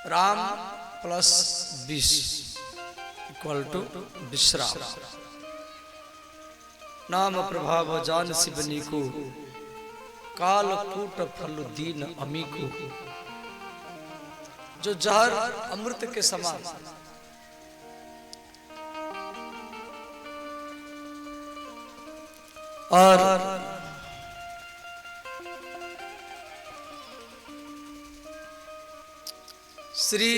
Ram plus 20 equal to विश्राम। नाम प्रभाव जान शिवनी को काल कूट फल दीन अमी को। जो जहर अमृत के समान और श्री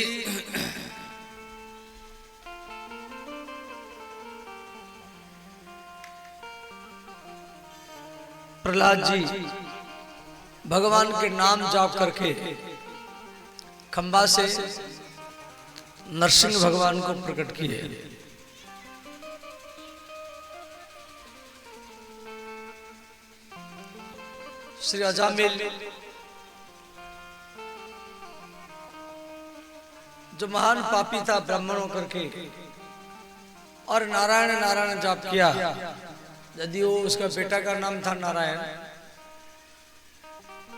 प्रहलाद जी भगवान के नाम जाप करके खंबा से नरसिंह भगवान को प्रकट किए। श्री अजामिल जो महान पापी था ब्राह्मण होकर के और नारायण नारायण जाप किया, यदि वो उसका बेटा का नाम था नारायण,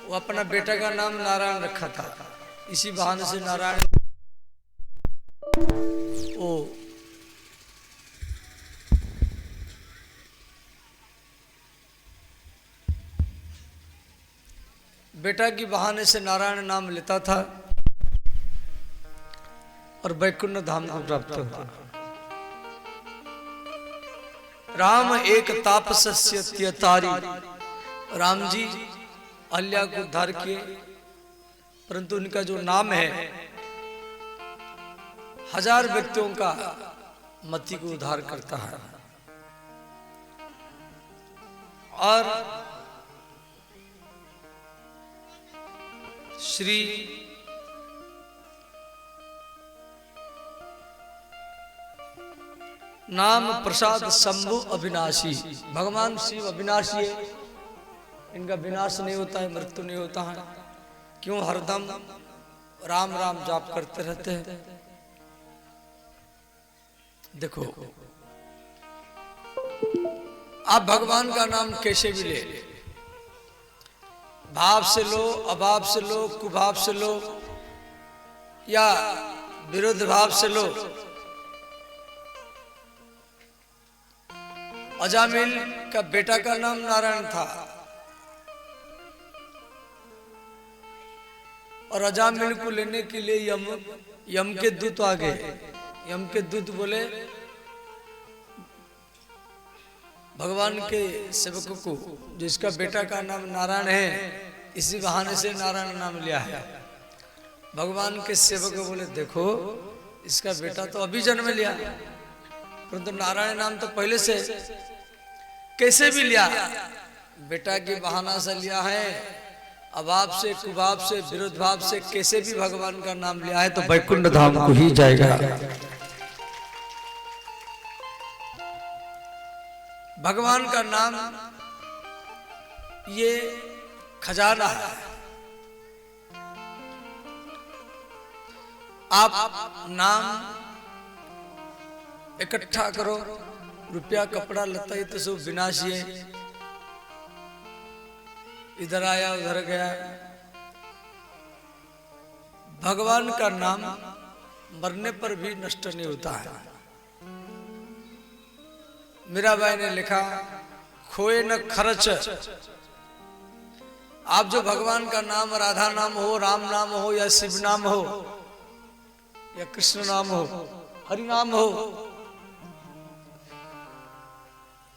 वो अपना बेटा का नाम नारायण रखा था। इसी बहाने से नारायण ओ बेटा की बहाने से नारायण नाम लेता था और वैकुंठ धाम को प्राप्त होता। राम एक तापस्य त्यतारी। राम जी अहल्या को उद्धार किए, परंतु उनका जो नाम है 1000 व्यक्तियों का मति को उद्धार करता है। और श्री नाम प्रसाद शंभु अविनाशी। भगवान शिव अविनाशी है, इनका विनाश नहीं होता है, मृत्यु नहीं होता है। क्यों? हरदम राम राम जाप करते रहते हैं। देखो आप भगवान का नाम कैसे भी ले, भाव से लो, अभाव से लो, कुभाव से लो या विरुद्ध भाव से लो। अजामिल का बेटा का नाम नारायण था और अजामिल को लेने के लिए यम के दूत आ गए। यम के दूत बोले भगवान के सेवकों को, जिसका बेटा का नाम नारायण है, इसी बहाने से नारायण नाम लिया है। भगवान के सेवक बोले देखो इसका बेटा तो अभी जन्म लिया, परंतु नारायण नाम तो पहले से, कैसे भी लिया, बेटा के बहाना से लिया है, अभाव से, कुभाव से, विरोध भाव से, कैसे भी भगवान का नाम लिया है तो वैकुंठ धाम को ही जाएगा। भगवान का नाम ये खजाना है। आप नाम इकट्ठा करो, रुपया कपड़ा लता ये तो सब विनाशी है, इधर आया उधर गया। भगवान का नाम मरने पर भी नष्ट नहीं होता है। मीराबाई ने लिखा खोए न खर्च। आप जो भगवान का नाम, राधा नाम हो, राम नाम हो या शिव नाम हो या कृष्ण नाम हो, हरि नाम हो,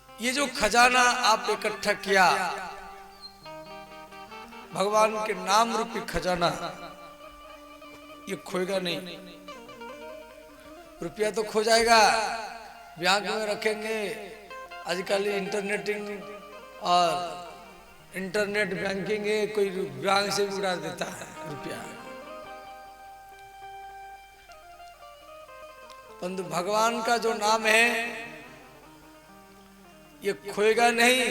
ये जो खजाना आप इकट्ठा किया, भगवान के नाम रूपी खजाना, ये खोएगा नहीं। रुपया तो खो जाएगा, बैंक में रखेंगे, आजकल इंटरनेटिंग और इंटरनेट बैंकिंग है, कोई बैंक से भी उड़ा देता है रुपया। परंतु भगवान का जो नाम है ये खोएगा नहीं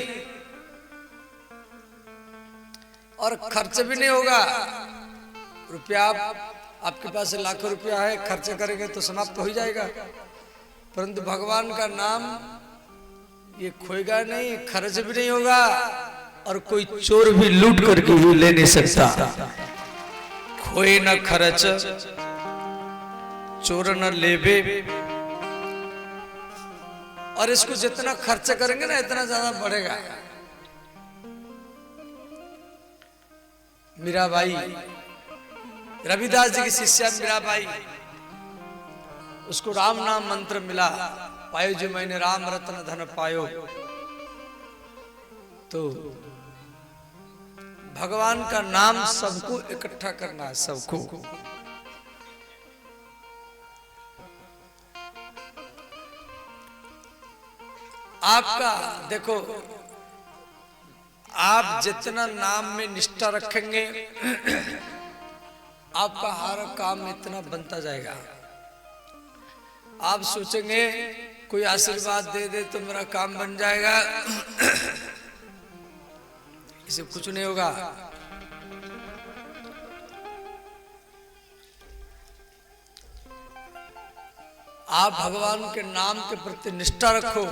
और खर्च भी नहीं होगा। रुपया आपके पास लाखों रुपया है, खर्च करेंगे तो समाप्त हो जाएगा, परंतु भगवान का नाम ये खोएगा नहीं, खर्च भी नहीं होगा और कोई चोर भी लूट करके भी ले नहीं सकता। खोए न खर्च चोर न लेबे। और इसको जितना खर्च करेंगे ना इतना ज्यादा बढ़ेगा। मीराबाई, रविदास जी की शिष्या मीराबाई, उसको राम नाम मंत्र मिला, पायो जो मैंने राम रत्न धन पायो। तो भगवान का नाम सबको इकट्ठा करना है, सबको। आपका देखो, आप जितना नाम में निष्ठा रखेंगे आपका हर काम इतना बनता जाएगा। आप सोचेंगे कोई आशीर्वाद दे दे तो मेरा काम बन जाएगा, इसे कुछ नहीं होगा। आप भगवान के नाम के प्रति निष्ठा रखो।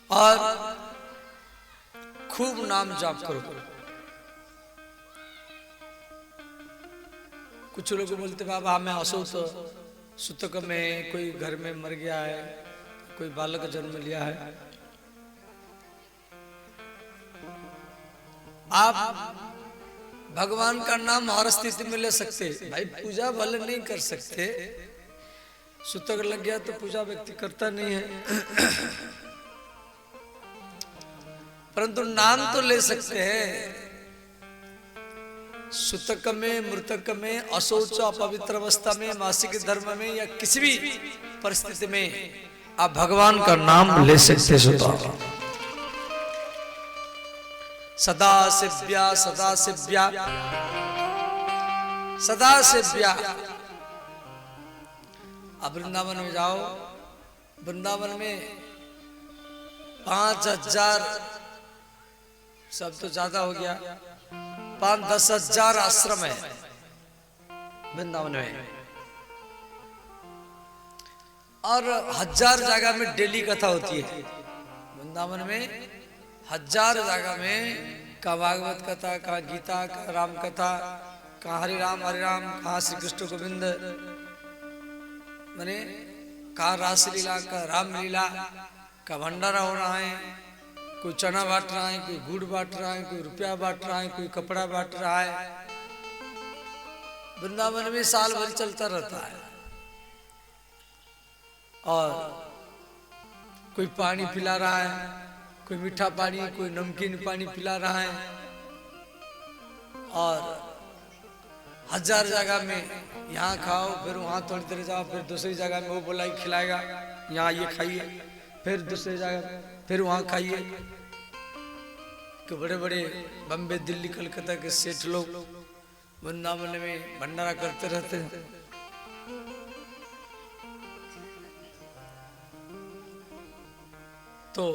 और खूब नाम जाप करो। कुछ लोग बोलते बाबा हमें असुत सुतक में कोई घर में मर गया है, कोई बालक जन्म लिया है, आप भगवान का नाम हर स्थिति में ले सकते। भाई पूजा भले नहीं कर सकते, सुतक लग गया तो पूजा व्यक्ति करता नहीं है, परंतु नाम तो ले सकते हैं। सुतक में, मृतक में, अशौच अपवित्र अवस्था में, मासिक धर्म में या किसी भी परिस्थिति में आप भगवान का नाम ले सकते। सदा सेव्या, सदा सेव्या, सदा सेव्या। अब वृंदावन में जाओ, वृंदावन में 5000, सब तो ज्यादा हो गया, 5-10 हजार आश्रम है वृंदावन में, और 1000 जगह में डेली कथा होती है वृंदावन में। 1000 जगह में का भागवत कथा, का गीता, का राम कथा, का हरे राम, कहा श्री कृष्ण गोविंद, माने का रासलीला, का रामलीला का भंडारा हो रहा है। कोई चना बांट रहा है, कोई गुड़ बांट रहा है, कोई रुपया बांट रहा है, कोई कपड़ा बांट रहा है। वृंदावन में साल भर चलता रहता है। और कोई पानी पिला रहा है, कोई मीठा पानी, कोई नमकीन पानी पिला रहा है। और 1000 जगह में यहाँ खाओ, फिर वहाँ थोड़ी देर जाओ, फिर दूसरी जगह में वो बोला खिलाएगा, यहाँ ये खाइए, फिर दूसरी जगह फिर वहाँ खाइए। कि बड़े बड़े बम्बे, दिल्ली, कलकत्ता के सेठ लोग वृंदावन में भंडारा करते रहते हैं। तो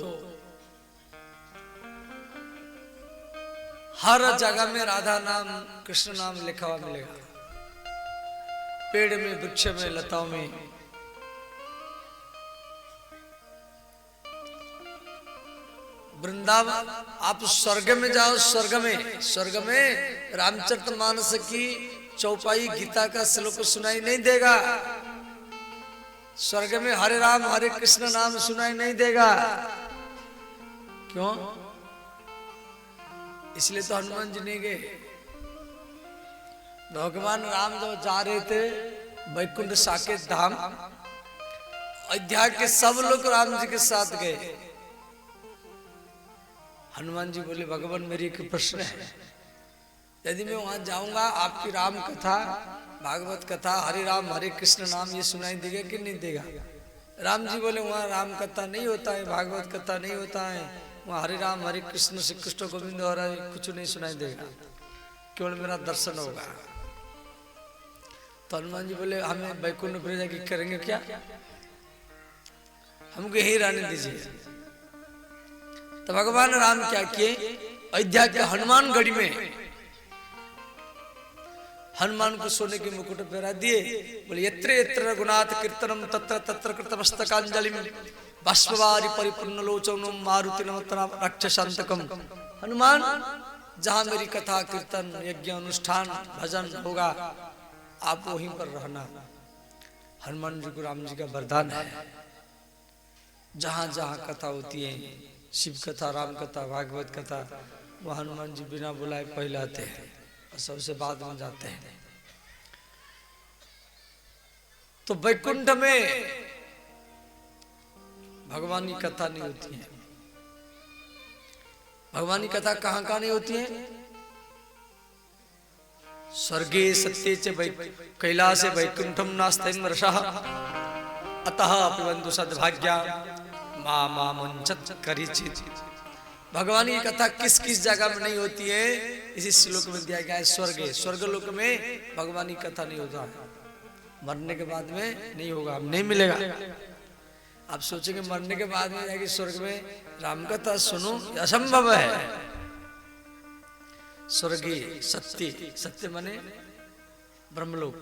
हर जगह में राधा नाम, कृष्ण नाम लिखा हुआ मिलेगा, पेड़ में, वृक्ष में, लताओं में। वृंदावन, आप स्वर्ग में जाओ, स्वर्ग में रामचरितमानस की चौपाई, गीता का श्लोक सुनाई नहीं देगा। स्वर्ग में हरे राम हरे कृष्ण नाम सुनाई नहीं देगा। क्यों? इसलिए तो हनुमान जी नहीं गए। भगवान राम जब जा रहे थे वैकुंठ साकेत धाम, अयोध्या के सब लोग राम जी के साथ गए। हनुमान जी बोले भगवान मेरी एक प्रश्न है, यदि मैं वहां जाऊंगा आपकी राम कथा, भागवत कथा, हरे राम हरे कृष्ण नाम ये सुनाई देगा कि नहीं देगा? राम जी बोले वहां राम कथा नहीं होता है, भागवत कथा नहीं होता है, वहां हरे राम हरे कृष्ण श्री कृष्ण गोविंद और कुछ नहीं सुनाई देगा, केवल मेरा दर्शन होगा। तो हनुमान जी बोले हमें वैकुंठ में जाके करेंगे क्या, हमको यही रहने दीजिए। तो भगवान राम क्या किए, अयोध्या के हनुमानगढ़ी में हनुमान को सोने के मुकुट पहरा दिए। बोले यत्र यत्र रघुनाथ कीर्तनम तत्र तत्र कृतमस्तकांजलिम बाष्पवारि परिपूर्ण लोचनम मारुति नमत राक्षसांतकम हनुमान जहां मेरी कथा कीर्तन यज्ञ अनुष्ठान भजन होगा आप वहीं पर रहना। हनुमान जी को राम जी का वरदान है, जहां जहां कथा होती है, शिव कथा, राम कथा, भागवत कथा, वह हनुमान जी बिना बुलाए पहले आते हैं और सबसे बाद में जाते हैं। तो वैकुंठ में भगवान की कथा नहीं होती है। भगवान की कथा कहां कहां नहीं होती है? स्वर्गे सत्ये च कैलासे वैकुंठम नास्त्यं रसः अतः पिबन्तु सद्भाग्या मा मुञ्चत् करिचित्। भगवान की कथा किस किस जगह में नहीं होती है, इसी श्लोक में दिया गया है। स्वर्गे, स्वर्गलोक में भगवान की कथा नहीं होता, मरने के बाद में नहीं होगा, नहीं मिलेगा। आप सोचेंगे मरने के बाद में जाके स्वर्ग में राम कथा सुनो, असंभव है। स्वर्गीय सत्य, सत्य माने ब्रह्मलोक,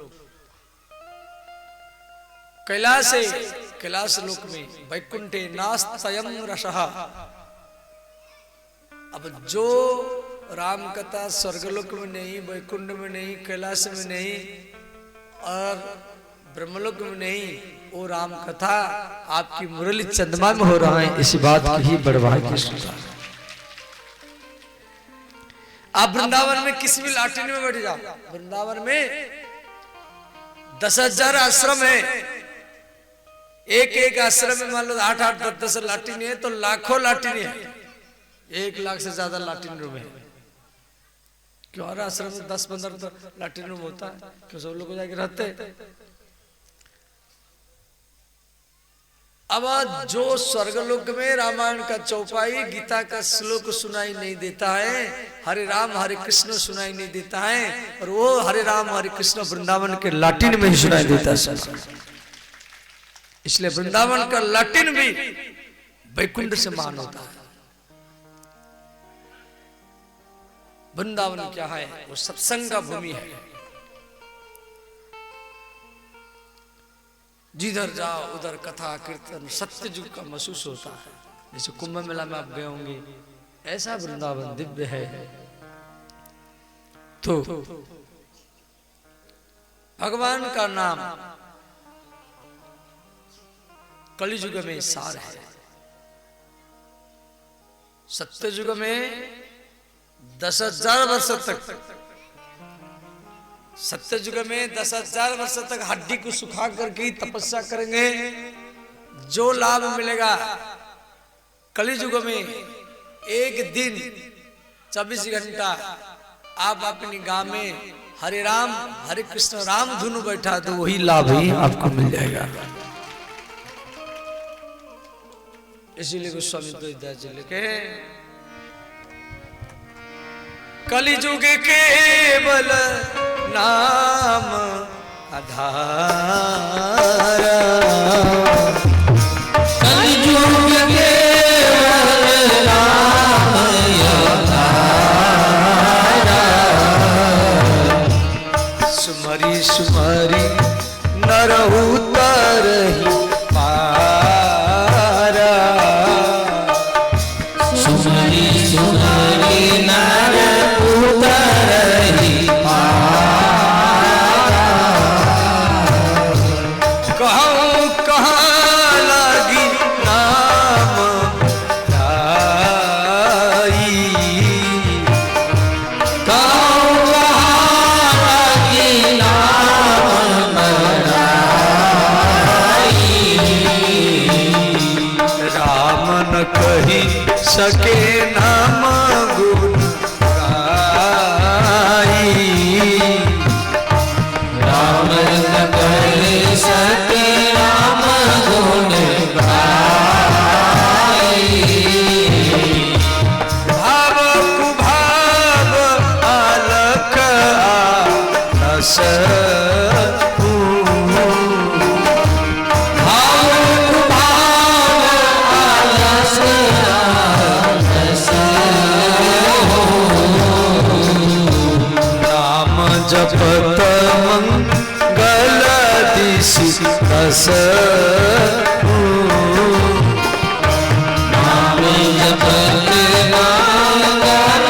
कैलासे, कैलाश लोक में, वैकुंठे नास्त्यं रसः। अब जो राम कथा स्वर्गलोक में नहीं, वैकुंठ में नहीं, कैलाश में नहीं और ब्रह्मलोक में नहीं, वो राम कथा आपकी मुरली चंद्रमा में हो रहा है, इसी बात की ही बड़वाई की सुधा। आप वृंदावन में किसी भी लाटिन में बैठ जाओ, वृंदावन में 10,000 आश्रम है, एक एक आश्रम में मान लो 8-8, 10-10 लाटिन है, तो लाखों लाटिन है, 1 लाख से ज्यादा लाटिन रूम है। क्यों? हर आश्रम में 10-15 तो लाटिन रूम होता है, क्यों? सब लोग जाके रहते। अब जो स्वर्गलोक में रामायण का चौपाई, गीता का श्लोक सुनाई नहीं देता है, हरे राम हरे कृष्ण सुनाई नहीं देता है, और वो हरे राम हरे कृष्ण वृंदावन के लाटिन में ही सुनाई देता है। इसलिए वृंदावन का लाटिन भी वैकुंठ से महान होता है। वृंदावन क्या है? वो सत्संग का भूमि है। जिधर जाओ उधर कथा कीर्तन सत्य युग का महसूस होता है। जैसे कुंभ मेला में आप गए होंगे, ऐसा वृंदावन दिव्य है। तो भगवान का नाम कलियुग में सार है। सत्य युग में 10,000 वर्ष तक, सत्य युग में 10,000 वर्ष तक हड्डी को सुखा करके तपस्या करेंगे, जो लाभ मिलेगा कलियुग में एक दिन 24 घंटा आप अपनी गांव में हरे राम हरे कृष्ण राम धुन बैठा तो वही लाभ ही आपको मिल जाएगा। इसीलिए गोस्वामी तुलसीदास जी लिखे, कलियुग केवल नाम आधार, कलियुग केवल नाम आधार, सुमरी सुमरी नरहु तरहि पारा, सुमरी सुमरी नरहु तरहि पारा, कहूँ कहाँ लगी नाम गाई, कहूँ कहाँ लगी नाम गाई, राम न कही सके नाम गुण गाई, राम न कही सके नाम गुण गाई, भाव कुभाव अलख आलस, जपत मंगल दिशि रस, नाम जपत मंगल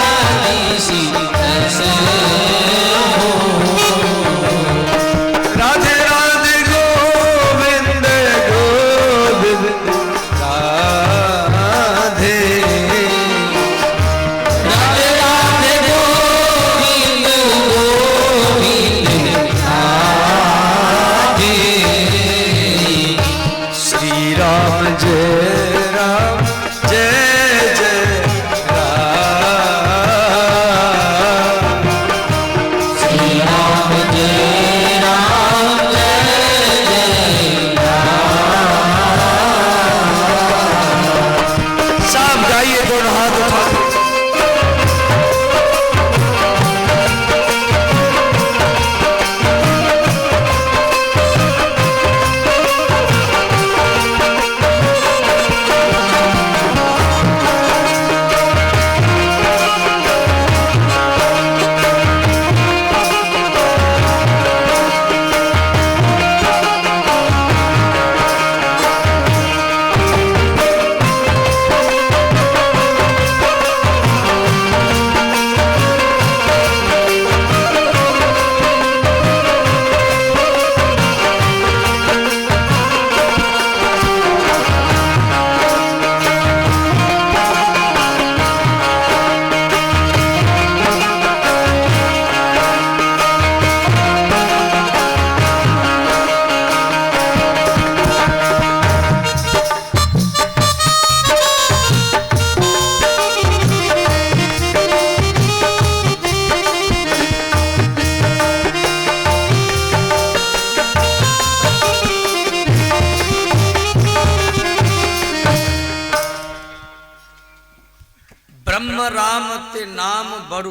ब्रह्म राम ते नाम बड़ू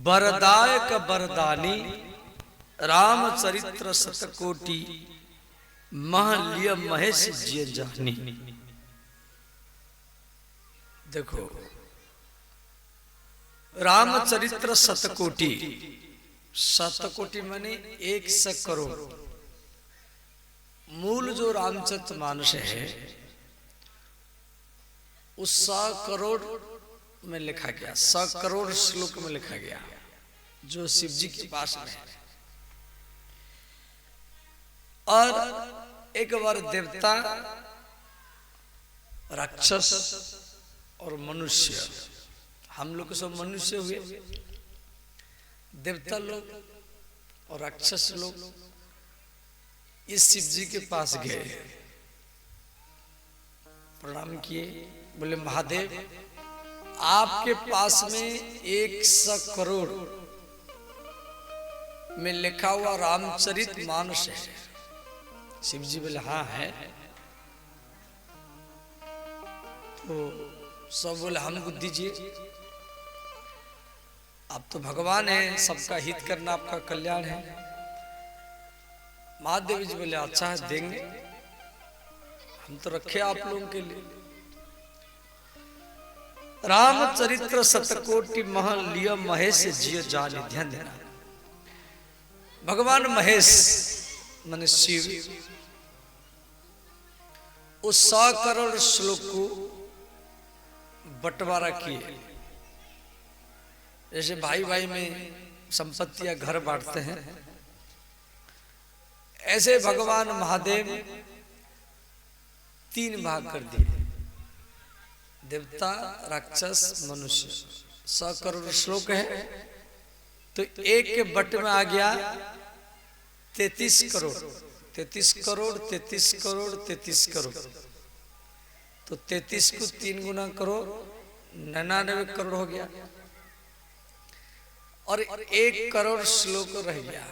बरदायक बरदानी राम चरित्र सतकोटि महलिय महेश जिय जानी। देखो रामचरित्र शतकोटि, शतकोटि माने 100 करोड़। मूल जो रामचरितमानस है उस 100 करोड़ में लिखा गया, 100 करोड़ श्लोक में लिखा गया जो शिव जी के पास में है। और एक बार देवता, राक्षस और मनुष्य, हम लोग सब मनुष्य हुए, देवता लोग और राक्षस लोग इस शिव जी के पास गए, प्रणाम किए, बोले महादेव आपके पास में 100 करोड़ में लिखा हुआ रामचरित मानस है। शिव जी बोले हाँ है। तो सब बोले हमको दीजिए, आप तो भगवान हैं, सबका हित करना आपका कल्याण है। महादेव जी बोले अच्छा है देंगे, हम तो रखे आप लोगों के लिए। रामचरित्र शतकोटि महलिय महेश जिय जानी। ध्यान देना, भगवान महेश माने शिव उस 100 करोड़ श्लोक को बंटवारा किए। जैसे भाई भाई में संपत्ति या घर बांटते हैं, ऐसे भगवान महादेव 3 भाग कर दिए, देवता, राक्षस, मनुष्य। 100 करोड़ श्लोक है तो एक के बट में आ गया 33 करोड़, 33 करोड़, 33 करोड़, 33 करोड़। तो 33 को 3 गुना करो, 99 करोड़ हो गया और 1 करोड़ श्लोक रह गया।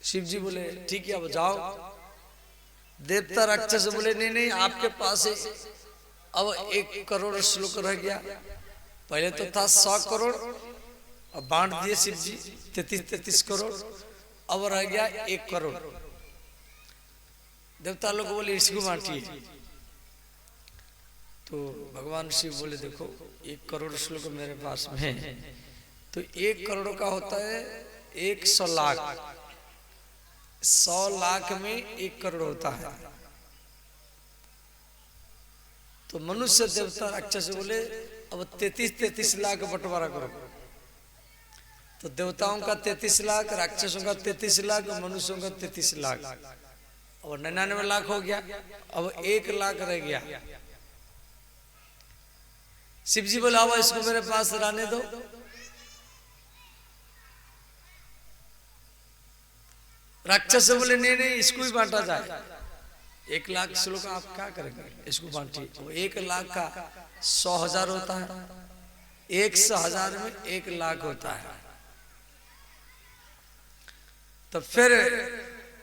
शिव जी बोले ठीक है अब जाओ। देवता राक्षस बोले नहीं नहीं आपके पास है, अब 1 करोड़ श्लोक रह गया। पहले तो था 100 करोड़, अब बांट दिए शिव जी 33 करोड़, अब रह गया 1 करोड़। देवता लोग बोले इसको बांटिए। तो भगवान शिव बोले देखो 1 करोड़ श्लोक मेरे पास में है, तो 1 करोड़ का होता है 100 लाख, 100 लाख में 1 करोड़ होता है। तो मनुष्य, देवता, राक्षस बोले अब 33 लाख बंटवारा करो। तो देवताओं का 33 लाख, राक्षसों का 33 लाख, मनुष्यों का 33 लाख, और 99 लाख हो गया। अब 1 लाख रह गया। शिव जी बोला अब इसको मेरे पास रहने दो। राक्षस बोले नहीं नहीं इसको ही बांटा जाए। 1 लाख श्लोक आप क्या करेंगे, इसको बांटिए। तो 1 लाख का 100,000 होता है, 100,000 में 1 लाख होता है। तो फिर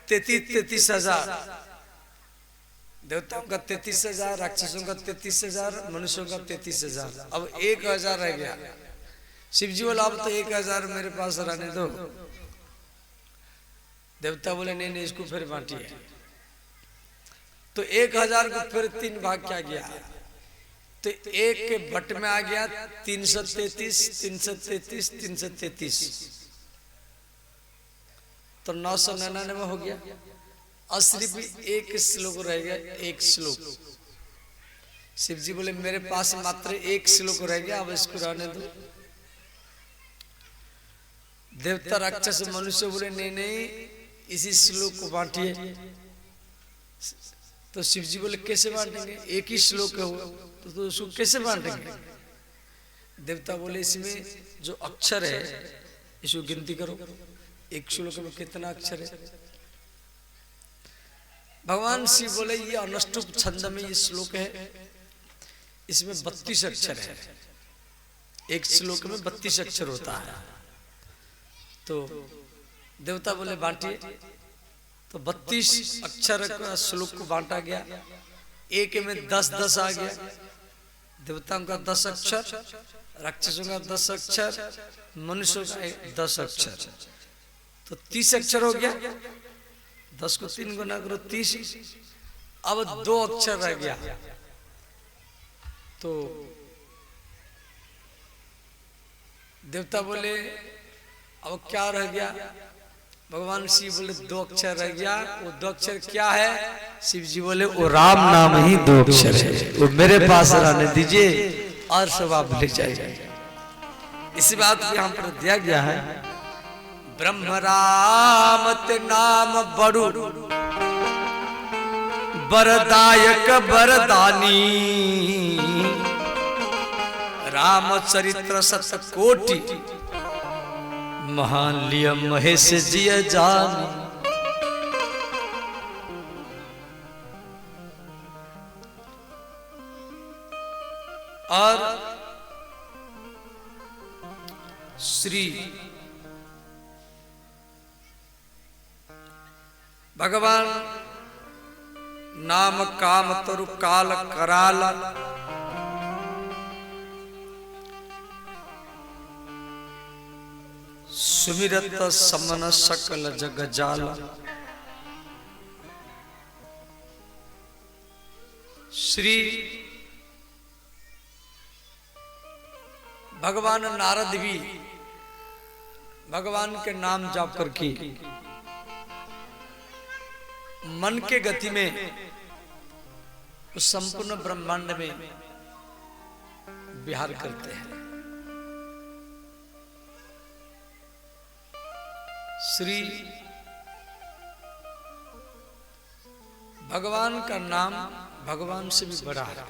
33,000, देवताओं का 33,000, राक्षसों का 33,000, मनुष्यों का 33,000। अब 1,000 रह गया। शिव जी बोला अब तो 1,000 मेरे पास रहने दो। देवता बोले नहीं नहीं इसको फिर बांटिए। तो 1,000 को फिर 3 भाग क्या गया, तो 1 के बट में आ गया 333, 333, 333, तो 999 हो गया। और सिर्फ 1 श्लोक रह गया, 1 श्लोक। शिव जी बोले मेरे पास मात्र 1 श्लोक रह गया, अब इसको रहने दो। देवता, राक्षस, मनुष्य बोले नहीं नहीं इसी श्लोक को बांटिए। तो शिव जी बोले कैसे बांटेंगे, 1 ही श्लोक है तो उसको कैसे बांटेंगे। देवता बोले इसमें जो अक्षर है इसको गिनती करो, 1 श्लोक में कितना अक्षर है। भगवान शिव बोले ये अनुष्टुप छंद में ये श्लोक है, इसमें 32 अक्षर है। 1 श्लोक में 32 अक्षर होता है। तो देवता बोले बांटिए। तो 32 अक्षर का श्लोक को बांटा गया। 1 में 10-10 आ गया, देवताओं का 10 अक्षर, राक्षसों का 10 अक्षर, मनुष्यों का 10 अक्षर, तो 30 अक्षर हो गया। 10 को 3 गुना करो 30। अब 2 अक्षर रह गया, तो देवता बोले अब क्या रह गया? भगवान शिव बोले 2 अक्षर रह गया। वो 2 अक्षर क्या है? शिव जी बोले वो राम नाम ही 2 अक्षर है, वो मेरे पास रहने दीजिए और सब आप ले जाइए। इसी बात को यहाँ पर दिया गया है, ब्रह्म राम ते नाम बड़ू बरदायक बरदानी, रामचरित्र सत कोटि महान लिय महेश जिय जानी। और श्री भगवान नाम काम तरु काल कराल, सुमिरत समन सकल जग जाल। श्री भगवान नारद भी भगवान के नाम जाप करके मन के गति में उस संपूर्ण ब्रह्मांड में विहार करते हैं। श्री भगवान का नाम भगवान से भी बड़ा है।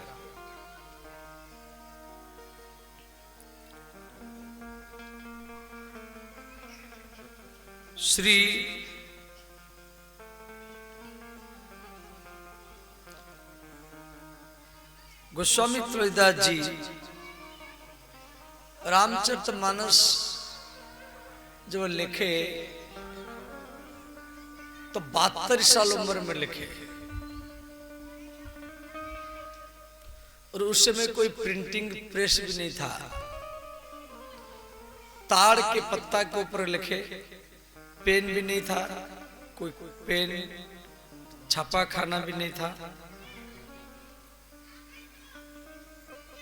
श्री गोस्वामी तुलसीदास जी रामचरितमानस जब लिखे तो 72 साल उम्र में लिखे, और उस समय कोई प्रिंटिंग प्रेस भी नहीं था। ताड़ के पत्ता के ऊपर लिखे, पेन भी नहीं था, कोई पेन छापा खाना भी नहीं था।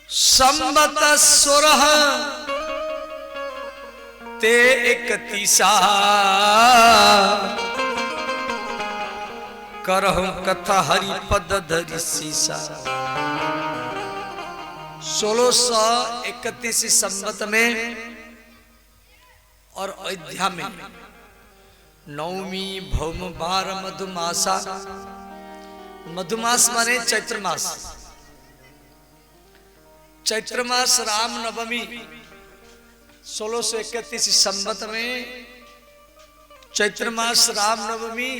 संबत 16 ते 31 करहु कथा हरि पद धरि सीसा। 1631 संबत में और अयोध्या में नवमी भौम बार मधुमासा, मधुमास माने चैत्र मास, चैत्र मास राम नवमी 1631 संबत में चैत्र मास राम नवमी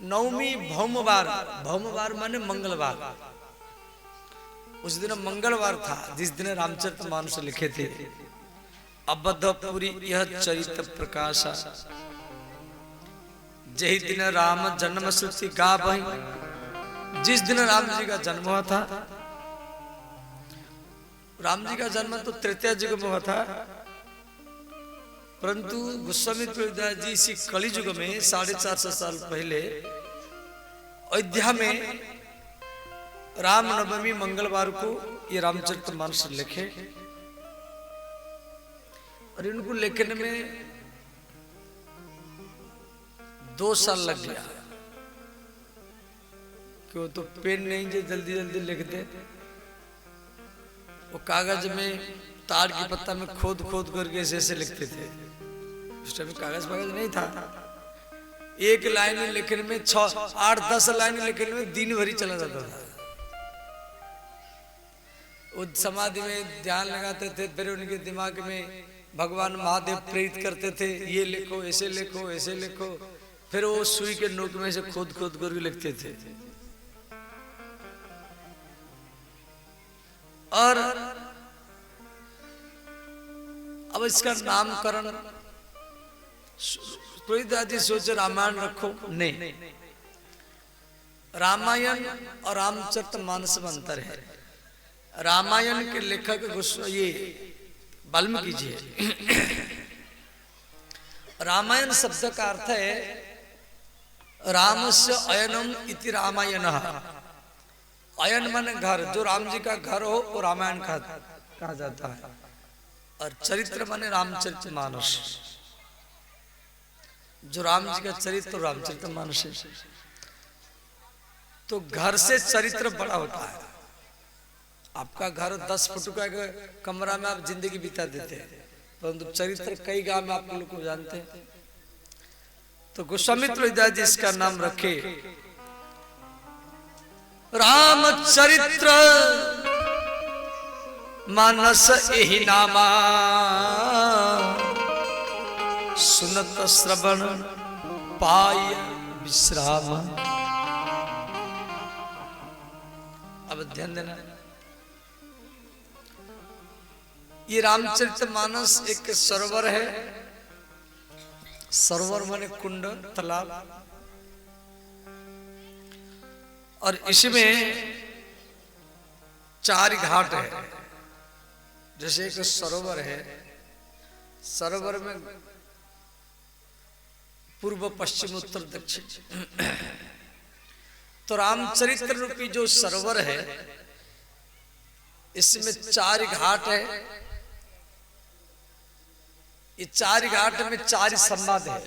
नवमी भौमवार, भौमवार माने मंगलवार, उस दिन मंगलवार था जिस दिन रामचरितमानस लिखे थे। अबद्धपुरी यह चरित प्रकाशा, जही दिन राम जन्म श्रुति गावहि, जिस दिन राम जी का जन्म हुआ था। राम जी का जन्म तो त्रेता युग में हुआ था, परंतु गोस्वामी तुलसीदास जी इसी कली युग में 450 साल पहले अयोध्या में राम नवमी मंगलवार को ये रामचरितमानस लिखे, और इनको लिखने में 2 साल लग गया, क्यों तो पेन नहीं जो जल्दी जल्दी लिखते, वो कागज में ताड़ की पत्ता में खोद खोद करके ऐसे लिखते थे। उस टाइम कागज कागज नहीं था। एक लाइन लिखने में 8-10 लाइन लिखने में दिन भर ही चला जाता था। वो समाधि में ध्यान लगाते थे, फिर उनके दिमाग में भगवान महादेव प्रेरित करते थे, ये लिखो ऐसे लिखो ऐसे लिखो, फिर वो सुई के नोक में से खोद खोद करके लिखते थे। और अब इसका नामकरण तुलसीदास जी सोचे रामायण रखो, नहीं, रामायण और रामचरितमानस में अंतर है। रामायण के लेखक ये वाल्मीकि जी है। रामायण शब्द का अर्थ है रामस्य अयनम इति रामायण। अयन माने घर, जो राम जी का घर हो वो रामायण कहा जाता है। और चरित्र माने रामचरितमानस, जो राम जी का चरित्र रामचरितमानस है। तो घर से चरित्र बड़ा होता है। आपका घर 10 फुट का कमरा में आप जिंदगी बिता देते हैं, परंतु चरित्र कई गांव में आप लोग को जानते हैं। तो गोस्वामी तुलसीदास जी इसका नाम रखे रामचरित्र मानस एहि नामा, सुनत श्रवण पाय विश्राम। अब ध्यान देना, ये रामचरितमानस एक सरोवर है। सरोवर माने कुंड, तालाब। और इसमें 4 घाट है। जैसे एक सरोवर है, सरोवर में पूर्व पश्चिम उत्तर दक्षिण। तो रामचरित्र रूपी जो सरोवर है इसमें 4 घाट है। ये 4 घाट में 4 संवाद है।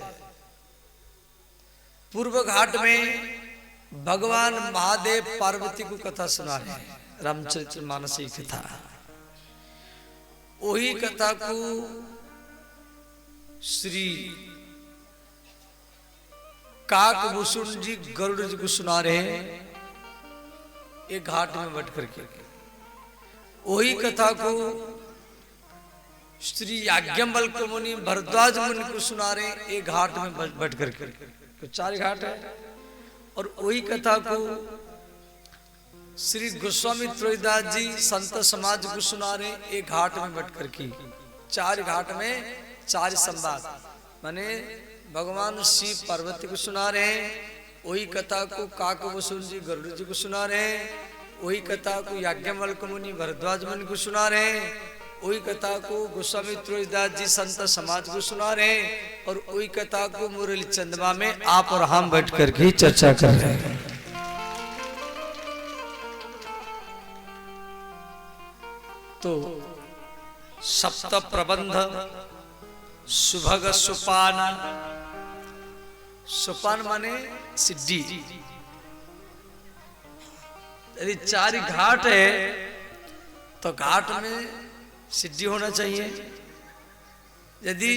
पूर्व घाट में भगवान महादेव पार्वती को कथा सुना रहे हैं, रामचरितमानस की कथा। वही कथा को श्री काकभूषण जी गरुड़ जी को सुना रहे हैं एक घाट में बैठ करके। वही कथा को श्री याज्ञवल्क्य मुनि भरद्वाज मुनि को सुना रहे एक घाट में बैठ करके। तो 4 घाट है। और वही कथा को श्री गोस्वामी तुलसीदास जी संत समाज को सुना रहे एक घाट में बैठ करके। 4 घाट में 4 संवाद, माने भगवान शिव पार्वती को सुना रहे हैं। वही कथा को काकभूषण जी गरुड़ जी को सुना रहे हैं। वही कथा को याज्ञवल्क्य मुनि भरद्वाज मुनि को सुना रहे हैं। वही कथा को गोस्वामी तुलसीदास जी संत समाज को सुना रहे हैं। और वही कथा को मुरली चंद्रमा में आप और हम बैठ करके चर्चा कर रहे हैं। तो सप्त प्रबंध सुभग सुपान। सुपान माने सिद्धि। यदि 4 घाट है तो घाट में सिद्धि होना चाहिए। यदि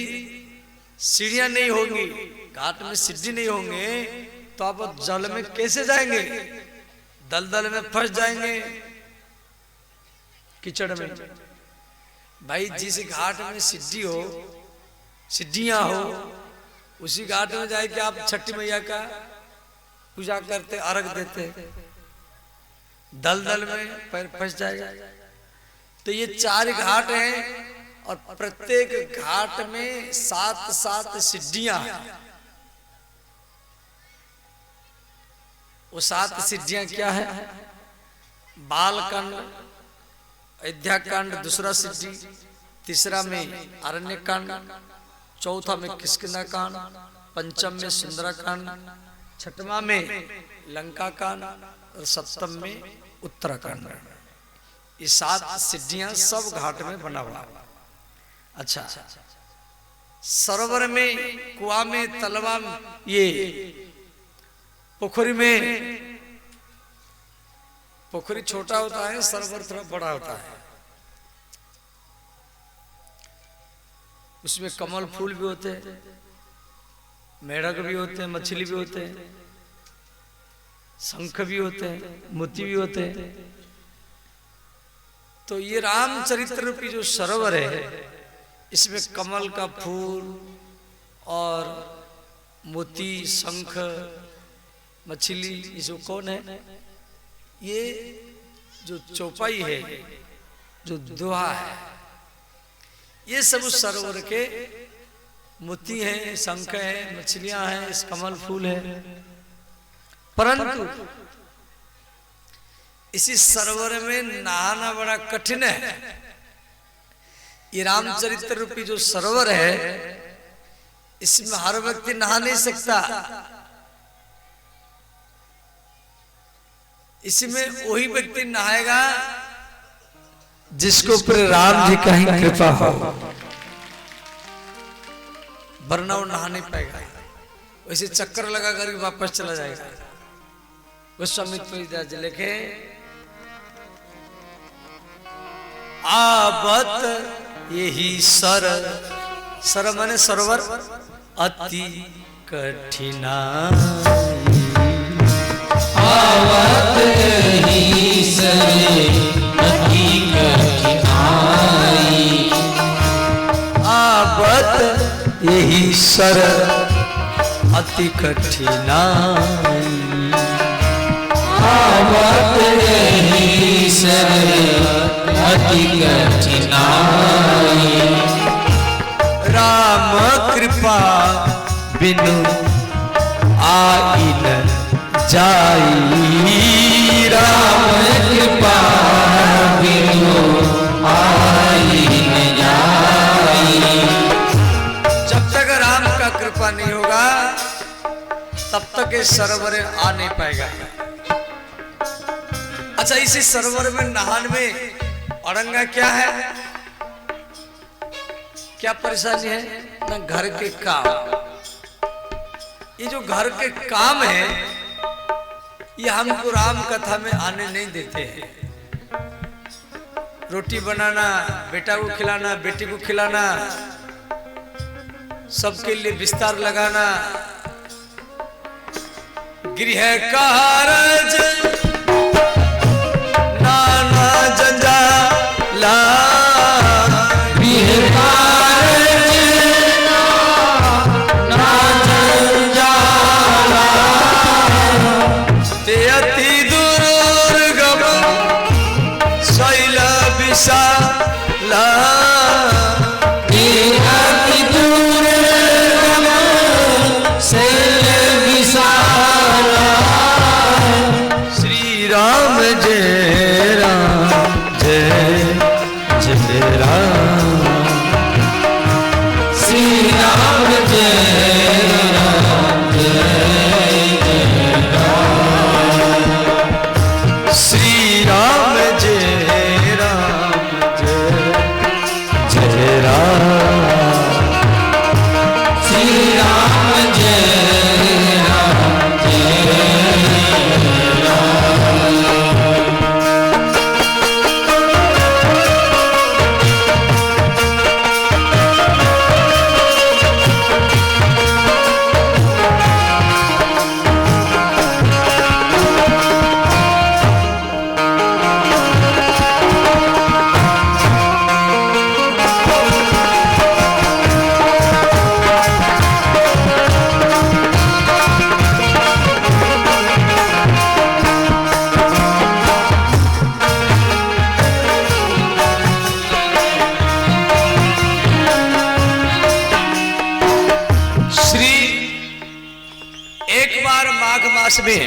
सीढ़ियां नहीं होंगी, घाट में सिद्धि नहीं होंगे, तो आप जल में कैसे जाएंगे? दलदल में फंस जाएंगे, कीचड़ में। भाई जिस घाट में सिद्धि हो, सिद्धियां हो, उसी घाट में जाके आप छठी मैया का पूजा करते, अर्घ देते, दलदल में पैर फंस जाएगा। तो ये 4 घाट हैं और प्रत्येक घाट में 7 सिद्धियां हैं। वो 7 सिद्धियां क्या है? बालकांड, अयोध्याकांड दूसरा सिद्धि, तीसरा में अरण्य कांड, चौथा में किष्किंधा कांड, पंचम में सुंदराकांड, छठवां में लंका कांड और सप्तम में उत्तराखंड। ये 7 सिद्धियां सब घाट में बना हुआ। अच्छा, सरोवर में, कुआं में, तलवा में, ये पोखरी में, पोखरी छोटा होता है, सरोवर थोड़ा बड़ा होता है। उसमें कमल फूल भी होते हैं, मेढक भी होते हैं, मछली भी होते हैं, शंख भी होते हैं, मोती भी होते हैं। तो ये रामचरित्र रूपी जो सरोवर है, इसमें कमल का फूल और मोती, शंख, मछली, ये जो कौन है? ये जो चौपाई है, जो दोहा है, ये सब उस सरोवर के मोती हैं, शंख है, मछलियां हैं, इस कमल फूल है। परंतु इसी सरोवर में नहाना बड़ा कठिन है। ये रामचरित्र रूपी जो सरोवर है, इसमें हर व्यक्ति नहा नहीं सकता। इसमें वही व्यक्ति नहाएगा जिसको ऊपर राम जी का ही कृपा हो, वरना वो नहा नहीं पाएगा। वैसे चक्कर लगा कर वापस चला जाएगा। गोस्वामी तुलसीदास जी लिखे, आबत यही सर माने सरोवर अति कठिनाई, आवत यही सर अति कठिनाई, आवत यही सर अति कठिनाई, आवत यही सर अति कठिनाई, राम कृपा बिनु आई न जाई, राम कृपा बिनु आई न जाई। जब तक राम का कृपा नहीं होगा तब तक ये सरोवर आ नहीं पाएगा। अच्छा, इसी सरोवर में नहाने में औरंगा क्या है, क्या परेशानी है? ना घर के काम। ये जो घर के काम है ये हमको राम कथा में आने नहीं देते हैं। रोटी बनाना, बेटा को खिलाना, बेटी को खिलाना, सबके लिए बिस्तर लगाना, गृह कार्य नाना जंजाला, गृह कार्य नाना जंजाला, ते अति दुर्गम शैल विशाला, ते अति दुर्गम शैल विशाला, श्री राम जय राम जय जय राम, श्री राम जय राम जय जय राम, श्री राम जय राम जय जय राम, श्री राम जय राम जय राम। में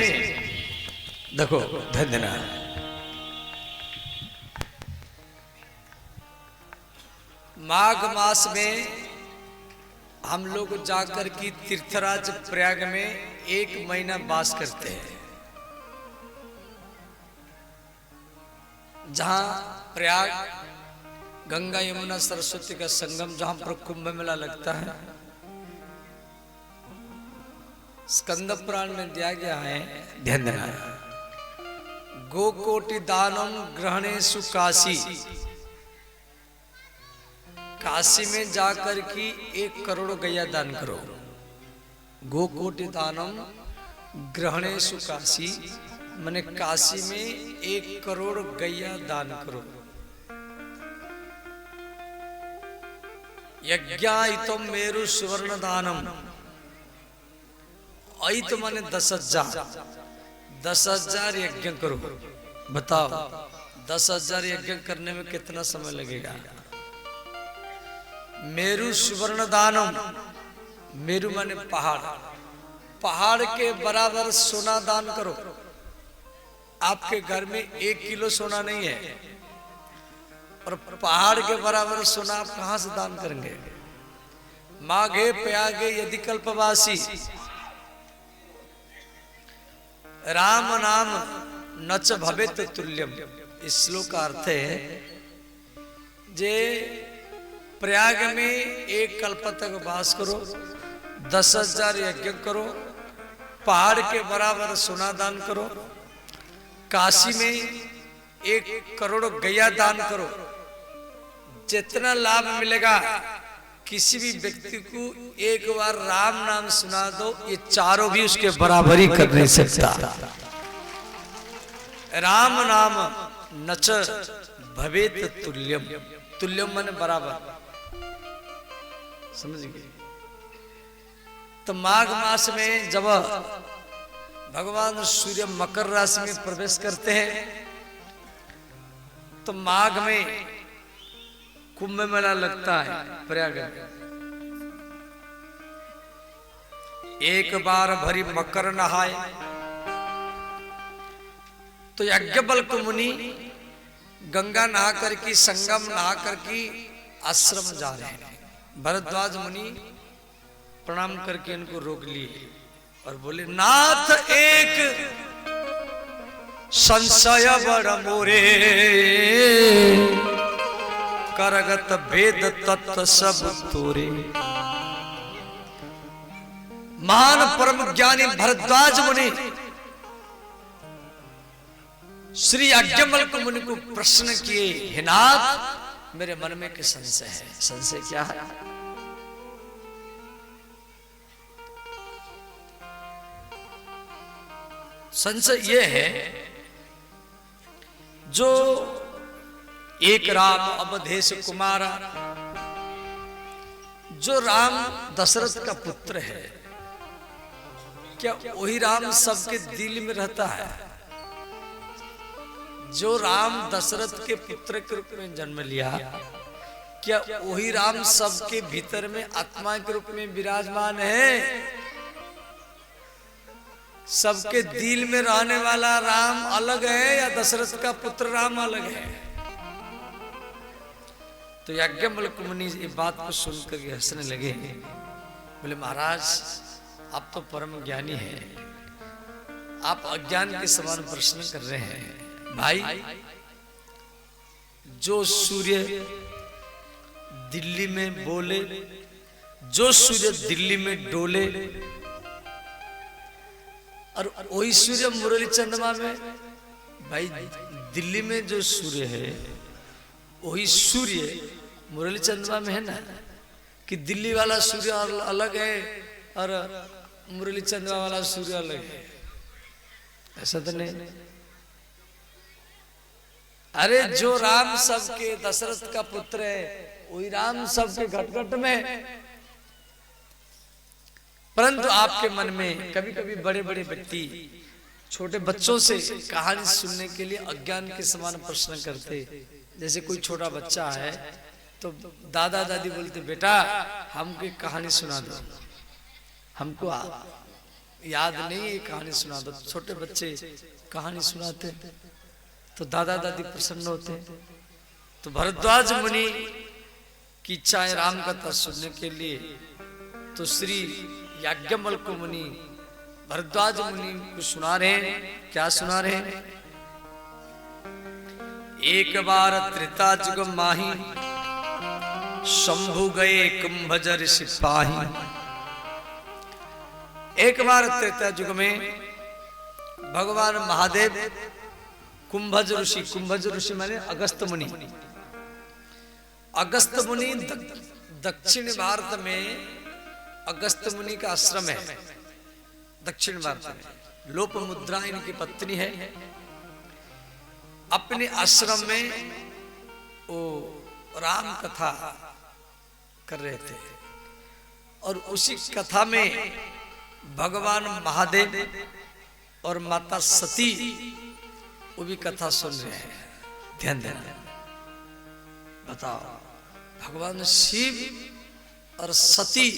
देखो धन्यवाद, माघ मास में हम लोग जाकर की तीर्थराज प्रयाग में 1 महीना वास करते हैं। जहां प्रयाग गंगा यमुना सरस्वती का संगम, जहां पर कुंभ मेला लगता है, स्कंद पुराण में दिया गया है, ध्यान देना, गोकोटि दानम ग्रहणेषु काशी, काशी में जाकर की 1 करोड़ गैया दान करो। गोकोटि दानम ग्रहणेषु काशी माने काशी में 1 करोड़ गैया दान करो। यज्ञायितम मेरु सुवर्ण दानम, अयित माने 10,000, 10,000 यज्ञ करो। बताओ 10,000 यज्ञ करने में कितना समय लगेगा? मेरु सुवर्ण दानम, मेरु माने पहाड़, पहाड़ के बराबर सोना दान करो। आपके घर में 1 किलो सोना नहीं है और पहाड़ के बराबर सोना आप कहां से दान करेंगे? माघे प्यागे यदि कल्पवासी, राम नाम नच भवेत तुल्यम। इस श्लोक का अर्थ है जे प्रयाग में 1 कल्प तक वास करो, 10,000 यज्ञ करो, पहाड़ के बराबर सोना दान करो, काशी में 1 करोड़ गैया दान करो, जितना लाभ मिलेगा किसी भी व्यक्ति को एक बार राम नाम सुना दो, ये चारों भी उसके बराबरी कर नहीं सकता। राम नाम नच भवेत तुल्यम, तुल्यम माने बराबर, समझ गए? तो माघ मास में जब भगवान सूर्य मकर राशि में प्रवेश करते हैं तो माघ में कुंभ मेला लगता है प्रयाग में। एक बार भरी मकर नहाए तो याज्ञवल्क्य मुनि गंगा नहा करके, संगम नहा करके आश्रम जा रहे हैं। भरद्वाज मुनि प्रणाम करके इनको रोक लिए और बोले, नाथ एक संशय बड़ मोरे, करगत वेद तत्व सब तोरे। महान परम ज्ञानी भरद्वाज मुनि श्री याज्ञवल्क्य मुनि को प्रश्न किए, हे नाथ मेरे मन में क्या संशय है? संशय क्या है? संशय यह है, जो एक राम अवधेश कुमारा, जो राम दशरथ का पुत्र है, क्या वही राम सबके दिल में रहता है? जो राम दशरथ के पुत्र के रूप में जन्म लिया, क्या वही राम सबके भीतर में आत्मा के रूप में विराजमान है? सबके दिल में रहने वाला राम अलग है या दशरथ का पुत्र राम अलग है? तो याज्ञवल्क्य मुनि ये बात को सुनकर हंसने लगे। बोले, महाराज आप तो परम ज्ञानी हैं, आप अज्ञान के समान प्रश्न कर रहे हैं। भाई, जो सूर्य दिल्ली में बोले, जो सूर्य दिल्ली में डोले, और वही सूर्य मुरली चंद्रमा में, भाई दिल्ली में जो सूर्य है वही सूर्य मुरली चंद्रमा में है ना, कि दिल्ली वाला सूर्य अलग है और मुरली चंद्रमा वाला सूर्य अलग है? ऐसा तो नहीं। अरे जो राम सबके दशरथ का पुत्र है वही राम सबके घट-घट में। परंतु आपके मन में कभी कभी बड़े बड़े व्यक्ति छोटे बच्चों से कहानी सुनने के लिए अज्ञान के समान प्रश्न करते। जैसे कोई छोटा बच्चा है तो दादा दादी बोलते, बेटा हमको एक कहानी सुना दो, हमको याद नहीं है, कहानी सुना दो। छोटे बच्चे कहानी सुनाते तो दादा दादी प्रसन्न होते। तो भरद्वाज मुनि की इच्छा है राम कथा सुनने के लिए, तो श्री याज्ञवल्क्य मुनि भरद्वाज मुनि को सुना रहे हैं। क्या सुना रहे हैं? एक बार त्रेता जुग माही, शंभु गए कुंभजर सिपाही। एक बार त्रेता युग में भगवान महादेव कुंभज ऋषि, कुंभज ऋषि माने अगस्त मुनि, अगस्त मुनि दक्षिण भारत में अगस्त मुनि का आश्रम है। दक्षिण भारत में लोपमुद्रा इनकी पत्नी है। अपने आश्रम में वो राम कथा कर रहे थे और उसी कथा में भगवान महादेव और माता सती वो भी कथा सुन रहे हैं। ध्यान देना। बताओ, भगवान शिव और सती,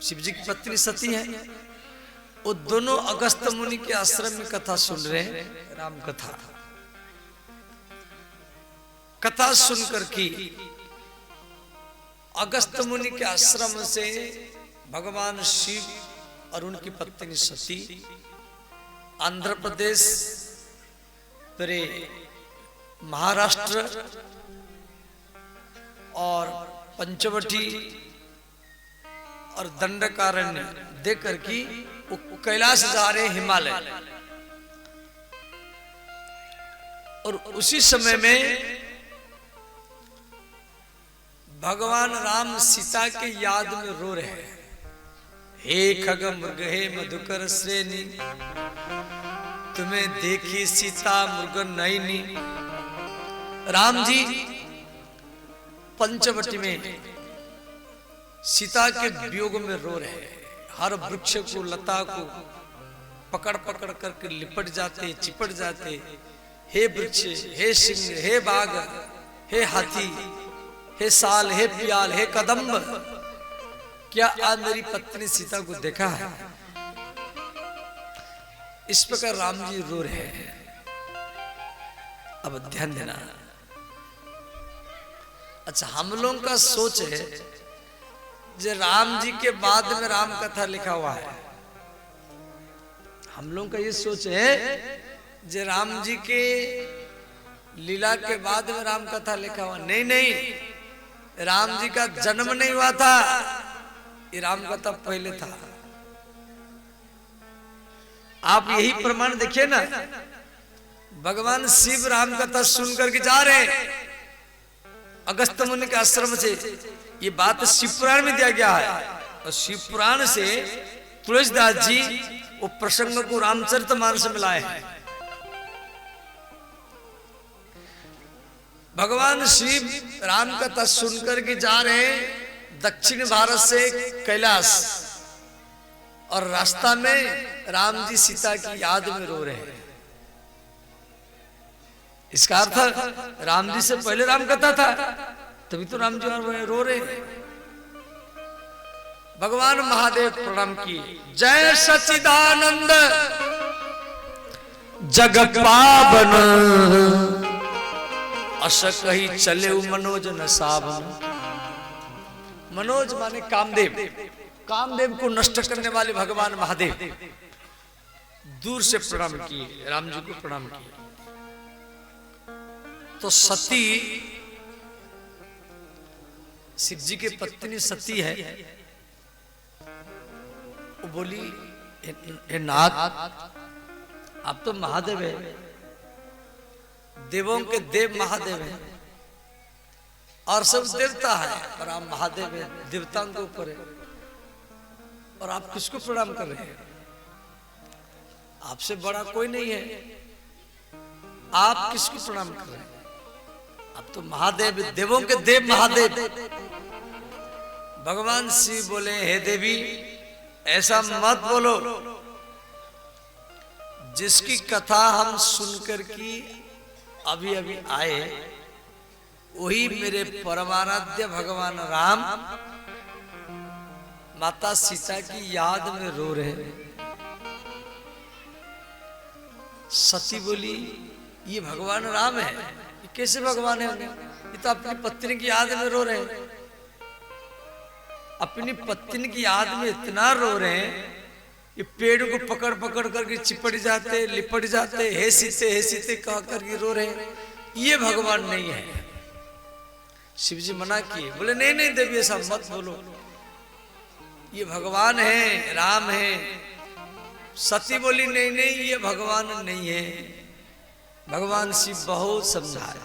शिव जी की पत्नी सती है वो दोनों अगस्त मुनि के आश्रम में कथा सुन रहे हैं, राम कथा। कथा सुनकर की अगस्त मुनि के आश्रम से भगवान शिव और उनकी पत्नी सती आंध्र प्रदेश, फिर महाराष्ट्र और पंचवटी और दंडकारण्य देकर की वो कैलाश जा रहे हिमालय। और उसी समय में भगवान राम सीता के याद में रो रहे हैं। हे खग मृग हे मधुकर श्रेणी, तुम्हें देखी सीता मृग नयनी। राम जी पंचवटी में सीता के वियोग में रो रहे हैं। हर वृक्ष को, लता को पकड़ पकड़ करके लिपट जाते, चिपट जाते। हे वृक्ष, हे सिंह, हे बाघ, हे हाथी, हे साल, हे पियाल, हे कदम्ब, क्या आज मेरी पत्नी सीता को देखा है? इस प्रकार राम जी रो रहे हैं। अब ध्यान देना। अच्छा, हम लोगों का सोच है जो राम जी के बाद में राम कथा लिखा हुआ है। हम लोगों का ये सोच है जो राम जी के लीला के बाद में राम कथा लिखा हुआ। नहीं नहीं, राम जी का जन्म नहीं हुआ था, ये राम कथा पहले था। आप यही प्रमाण देखिए ना, भगवान शिव राम कथा सुनकर के जा रहे हैं अगस्त मुनि के आश्रम से। ये बात शिव पुराण में दिया गया है और शिव पुराण से तुलसीदास जी वो प्रसंग को रामचरितमानस में लाए हैं। भगवान शिव राम कथा सुनकर के जा रहे हैं दक्षिण भारत से कैलाश, और रास्ता में राम जी सीता की याद में रो रहे हैं। इसका अर्थ राम जी से पहले राम कथा था, तभी तो राम जी रो रहे हैं। भगवान महादेव प्रणाम किए। जय सच्चिदानंद जग पावन, अस कही चले मनोज न सावन। मनोज माने कामदेव, कामदेव को नष्ट करने वाले भगवान महादेव दूर से प्रणाम किए, राम जी को प्रणाम किए। तो सती, शिव जी की पत्नी सती है, वो बोली हे नाथ, आप तो महादेव है, देवों के देव महादेव है और सब देवता है, और आप महादेव है, देवताओं के ऊपर है, और आप किसको प्रणाम कर रहे हैं? आपसे बड़ा कोई नहीं है, आप किसको प्रणाम कर रहे हैं? आप तो महादेव, देवों के देव महादेव। भगवान शिव बोले, हे देवी ऐसा मत बोलो, जिसकी कथा हम सुनकर की अभी अभी आए, वही मेरे परमाराध्य भगवान राम माता सीता की याद में रो रहे हैं। सती बोली, ये भगवान राम है, ये कैसे भगवान है? ये तो अपनी पत्नी की याद में रो रहे हैं। अपनी पत्नी की याद में इतना रो रहे हैं, ये पेड़ को पकड़ पकड़ करके चिपट जाते, लिपट जाते, हे सीते कह करके रो रहे हैं। ये भगवान नहीं है। शिव जी मना किए, बोले नहीं नहीं देवी ऐसा मत बोलो, ये भगवान है, राम है। सती बोली नहीं नहीं, ये भगवान नहीं है। भगवान शिव बहुत समझाए।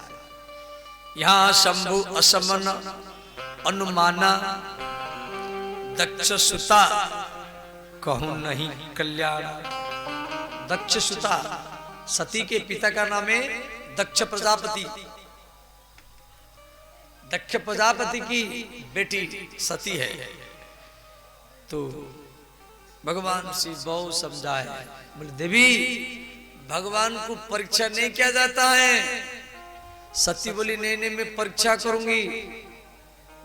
यहाँ शंभु असमन अनुमाना, दक्ष सुता कहूं नहीं कल्याण। दक्ष सुता, सती के पिता का नाम है दक्ष प्रजापति। दक्ष प्रजापति की बेटी सती है। तो भगवान शिव बहुत समझाए, बोले देवी भगवान को परीक्षा नहीं किया जाता है। सती बोली नहीं नहीं मैं परीक्षा करूंगी।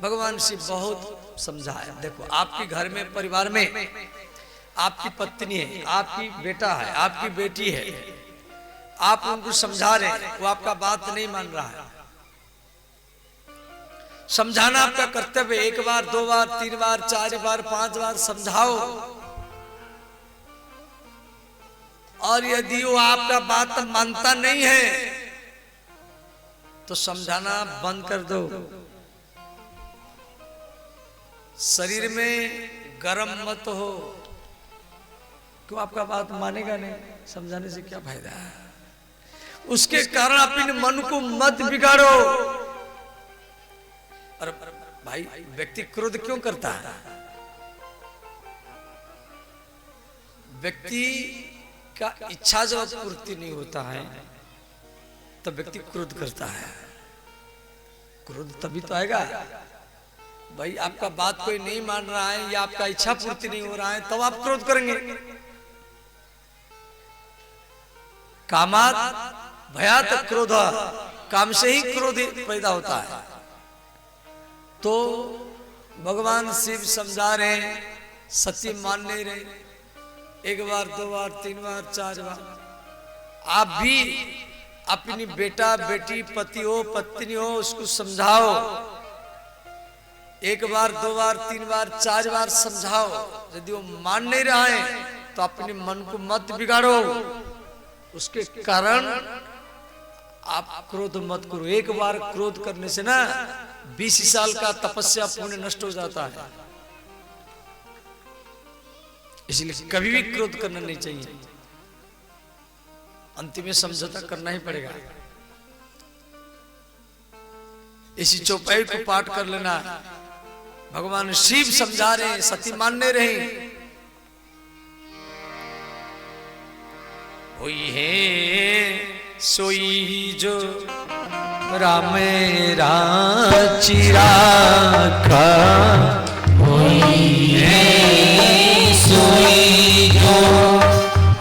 भगवान शिव बहुत समझाया। देखो आपके घर में, परिवार में आपकी पत्नी है, आपकी बेटा है, आपकी बेटी है, आप उनको समझा रहे हैं, वो आपका बात नहीं मान रहा है। समझाना आपका कर्तव्य, 1 बार 2 बार 3 बार 4 बार 5 बार समझाओ। और यदि वो आपका बात मानता नहीं है तो समझाना बंद कर दो। शरीर में गरम मत हो, क्यों आपका बात मानेगा नहीं, समझाने से क्या फायदा है। उसके कारण अपने मन को मत बिगाड़ो। और भाई व्यक्ति क्रोध क्यों करता है? व्यक्ति का इच्छा जब पूर्ति नहीं होता है तब व्यक्ति क्रोध करता है। क्रोध तभी तो आएगा भाई, आपका बात कोई नहीं मान रहा है या आपका इच्छा पूर्ति नहीं हो रहा है, तब आप क्रोध करेंगे। कामात भयात क्रोध, काम से ही क्रोध पैदा होता है। तो भगवान शिव समझा रहे हैं, सत्य मान नहीं रहे। 1 बार 2 बार 3 बार 4 बार आप भी अपनी बेटा बेटी, पति हो पत्नी हो, उसको समझाओ। 1 बार 2 बार 3 बार 4 बार समझाओ। यदि वो मान नहीं रहा है तो अपने मन को मत बिगाड़ो। उसके कारण आप क्रोध मत करो। 1 बार क्रोध करने से ना 20 साल का तपस्या पुण्य नष्ट हो जाता है। इसलिए कभी भी क्रोध करना नहीं चाहिए। अंतिम में समझौता करना ही पड़ेगा। इसी चौपाई को पाठ कर लेना। भगवान शिव समझा रहे हैं, सती मानने रहे। होई है सोई जो राम राची राखा, होई है सोई जो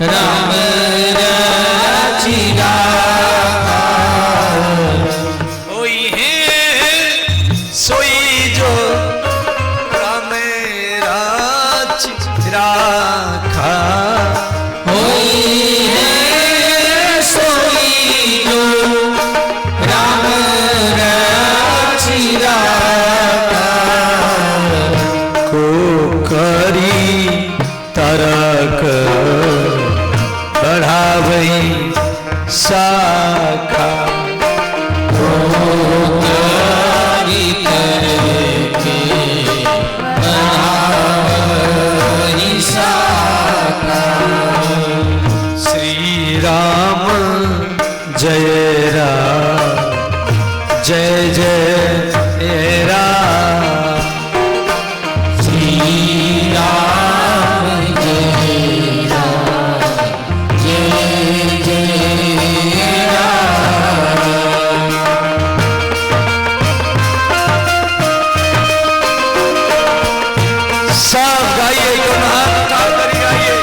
राम राची राखा, होई है सोई जो राम राची राखा, होई है सोई जो राम राची राखा, को करी तरक बढ़ावई शाखा, श्री राम जय राम जय जय राम, श्री राम जय राम जय जय राम। सब गाइए, जो महान काम करी गाइए।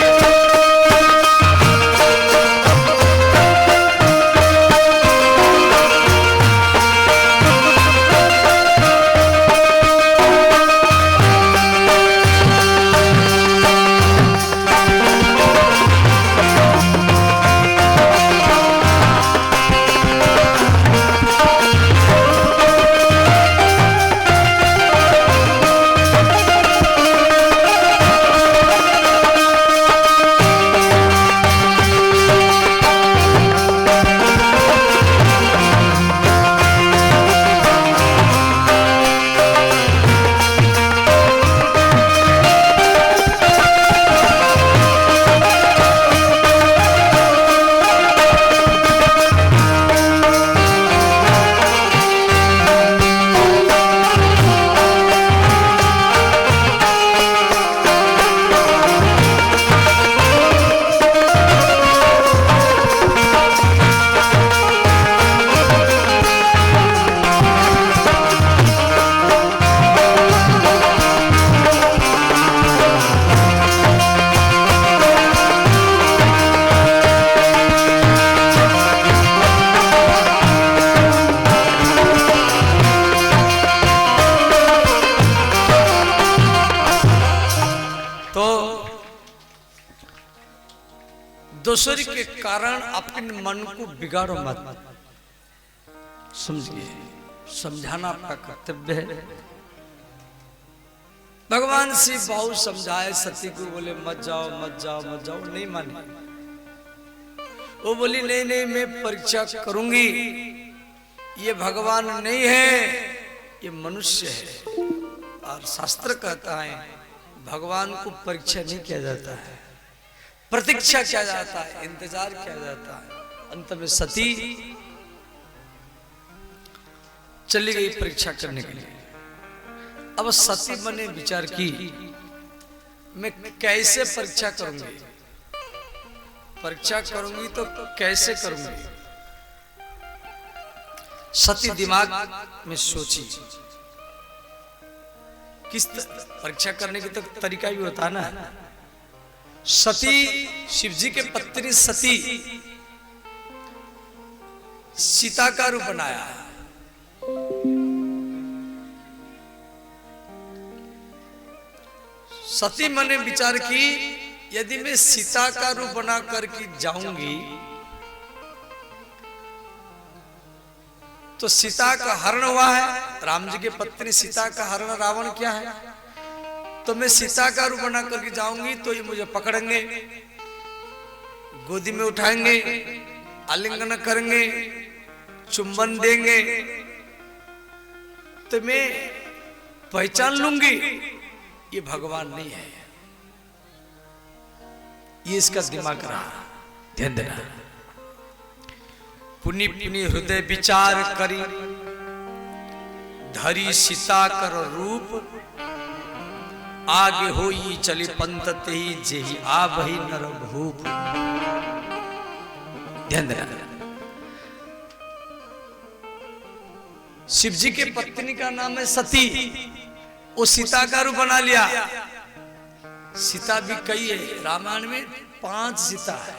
ऐश्वर्य के कारण अपने मन को बिगाड़ो मत। समझिए, समझाना आपका कर्तव्य है। भगवान शिव बहुत समझाए सती को, बोले मत जाओ मत जाओ मत जाओ, नहीं माने। वो बोली नहीं नहीं मैं परीक्षा करूंगी, ये भगवान नहीं है, ये मनुष्य है। और शास्त्र कहता है भगवान को परीक्षा नहीं किया जाता है, प्रतीक्षा किया जाता है, इंतजार किया जाता है। अंत में सती चली गई परीक्षा करने के लिए। अब सती मन ने विचार की मैं कैसे परीक्षा करूंगी, परीक्षा करूंगी तो कैसे करूंगी। सती दिमाग में सोची किस परीक्षा करने की तो तरीका भी होता है ना। सती शिवजी के पत्नी सती सीता का रूप बनाया। सती मन ने विचार की यदि मैं सीता का रूप बना करके जाऊंगी तो सीता का हरण हुआ है, राम जी की पत्नी सीता का हरण रावण क्या है, तो मैं सीता का रूप बना करके जाऊंगी तो ये मुझे पकड़ेंगे, गोदी में उठाएंगे, आलिंगन करेंगे, चुंबन देंगे, तो मैं पहचान लूंगी ये भगवान नहीं है। ये इसका दिमाग रहा। ध्यान देना। पुनि पुनि हृदय विचार करी, धरी सीता कर रूप, आगे होई चली पंत तेहि जेहि आवहि नर भूप। ध्यान देना। शिव जी के पत्नी का नाम है सती, वो सीता का रूप बना लिया। सीता भी कई है, रामायण में 5 सीता है,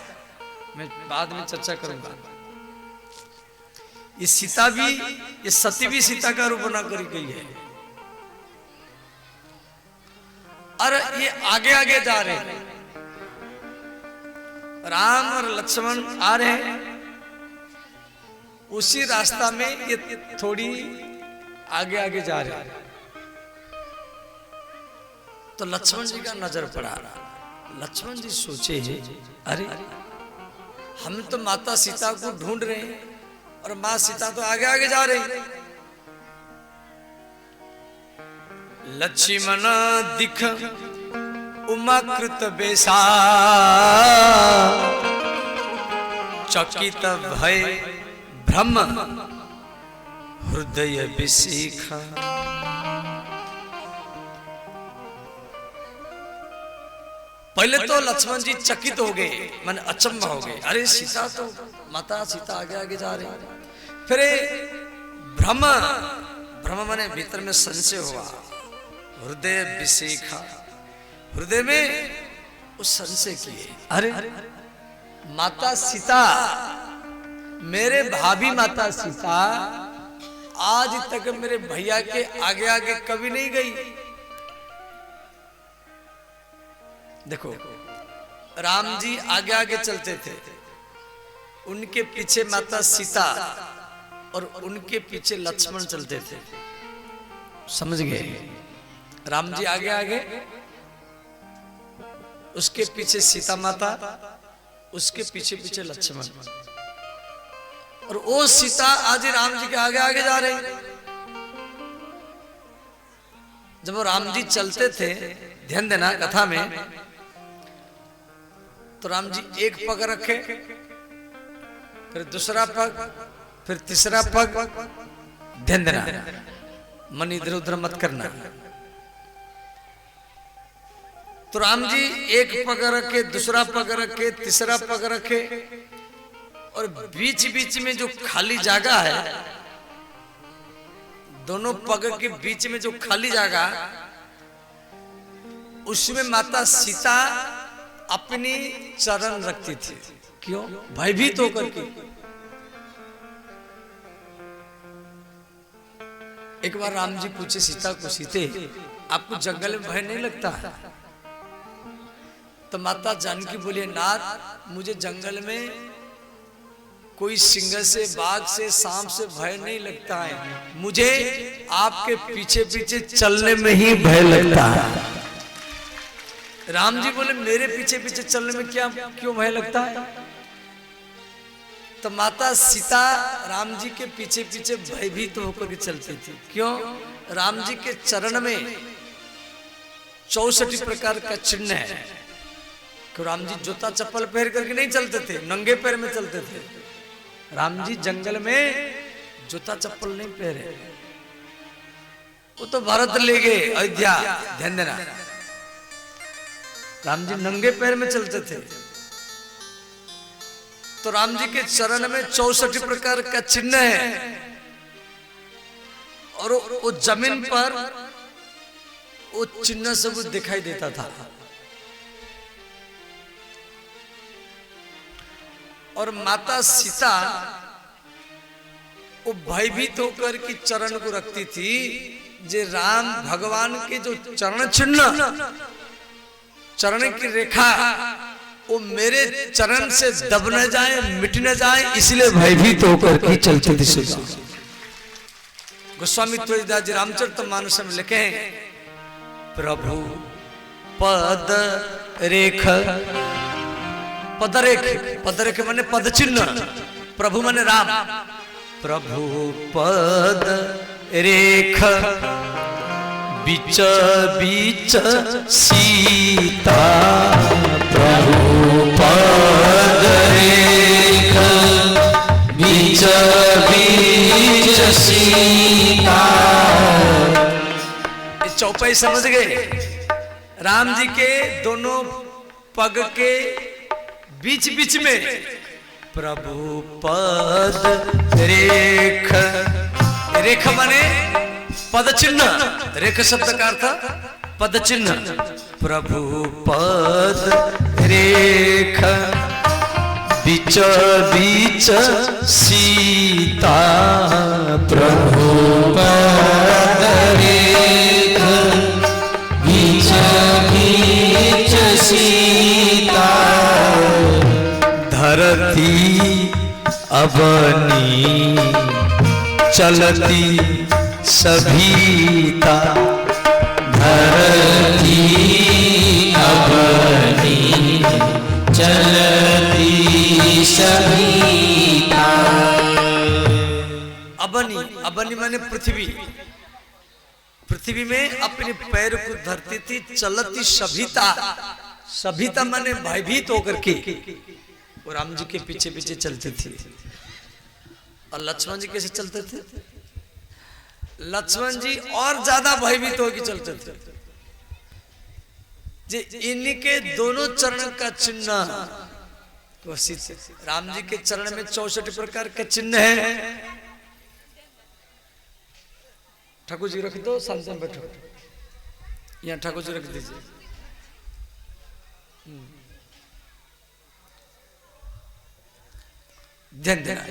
मैं बाद में चर्चा करूंगा। ये सीता भी, ये सती भी सीता का रूप बना करी गई है। और ये आगे आगे जा रहे हैं, राम और लक्ष्मण आ रहे हैं, उसी रास्ता में ये थोड़ी आगे आगे जा रहे हैं। तो लक्ष्मण जी का नजर पड़ा। लक्ष्मण जी सोचे अरे हम तो माता सीता को ढूंढ रहे हैं और मां सीता तो आगे आगे जा रही। लक्ष्मण दिख उमाकृत बेसा, चकित भय भ्रम हृदय विशिखा। पहले तो लक्ष्मण जी चकित हो गए, मन अचंभा हो गए, अरे सीता तो माता सीता आगे आगे जा रही। फिर भ्रम, भ्रम माने भीतर में संशय हुआ, हृदय विशिखा, हृदय में उस संशय किए, अरे माता सीता, मेरे भाभी माता सीता आज तक मेरे भैया के आगे आगे कभी नहीं गई। देखो राम जी आगे आगे चलते थे, उनके पीछे माता सीता और उनके पीछे लक्ष्मण चलते थे। समझ गए? राम जी आगे आगे, उसके पीछे सीता माता, उसके पीछे पीछे लक्ष्मण, और वो सीता आज राम जी के आगे आगे जा रही। जब वो राम जी चलते थे, ध्यान देना कथा में, तो राम जी एक पग रखे, फिर दूसरा पग, फिर तीसरा पग। ध्यान देना, मन इधर उधर मत करना। तो राम जी एक पग रखे, दूसरा पग रखे, तीसरा पग रखे, और बीच बीच में जो खाली जगह है, दोनों पग के बीच में जो खाली जगह, उसमें माता सीता अपनी चरण रखती थी। क्यों? भयभीत होकर के। एक बार राम जी पूछे सीता को, सीते आपको जंगल में भय नहीं लगता? तो माता जानकी बोले, नाथ मुझे जंगल में कोई सिंह से, बाघ से, सांप से भय नहीं लगता है, मुझे आपके पीछे पीछे चलने में ही भय लगता है। राम जी बोले, मेरे पीछे पीछे चलने में क्यों भय लगता है? तो माता सीता राम जी के पीछे पीछे भयभीत होकर के चलती थी। क्यों? राम जी के चरण में 64 प्रकार का चिन्ह है। क्यों? राम जी जूता चप्पल पहन करके नहीं चलते थे, नंगे पैर में चलते थे। राम जी जंगल में जूता चप्पल नहीं पहने, वो तो भारत ले गए अयोध्या, ध्यान देना। राम जी नंगे पैर में चलते थे। तो राम जी के चरण में 64 प्रकार का चिन्ह है, और वो जमीन पर वो चिन्ह सब दिखाई देता था। और माता सीता वो भयभीत होकर की चरण को रखती थी, जे राम भगवान के जो चरण चिन्ह, चरण की रेखा, वो मेरे चरण से दब न जाए, मिट न जाए, इसलिए भयभीत होकर की चलती थी। गोस्वामी तुलसीदास जी रामचरितमानस में लिखे, प्रभु पद रेख, पदरेख, पदरेख माने पद चिन्ह, प्रभु माने राम। प्रभु पद रेख बीच बीच सीता, प्रभु पद रेख बीच बीच सीता। इस चौपाई समझ गए? राम जी के दोनों पग के बीच बीच में प्रभु पद रेख, रेख माने पद चिन्ह, रेख शब्द का अर्थ पद चिन्ह। प्रभु पद रेख बीच बीच सीता, प्रभु पद रेख बीच बीच सीता। धरती अबनी चलती सभीता, धरती अबनी चलती सभीता। अबनी, अबनी माने पृथ्वी, पृथ्वी में अपने पैर को धरती थी, चलती सभीता, सभीता माने भयभीत होकर के वो राम जी के पीछे पीछे चलती थी। और लक्ष्मण जी कैसे चलते थे? लक्ष्मण जी और ज्यादा भयभीत होकर चलते थे। जे इनके दोनों चरण का चिन्ह, तो राम जी के चरण में 64 प्रकार का चिन्ह है। ठाकुर जी रख दो, शांति में बैठो, यहाँ ठाकुर जी रख दीजिए। ध्यान देना,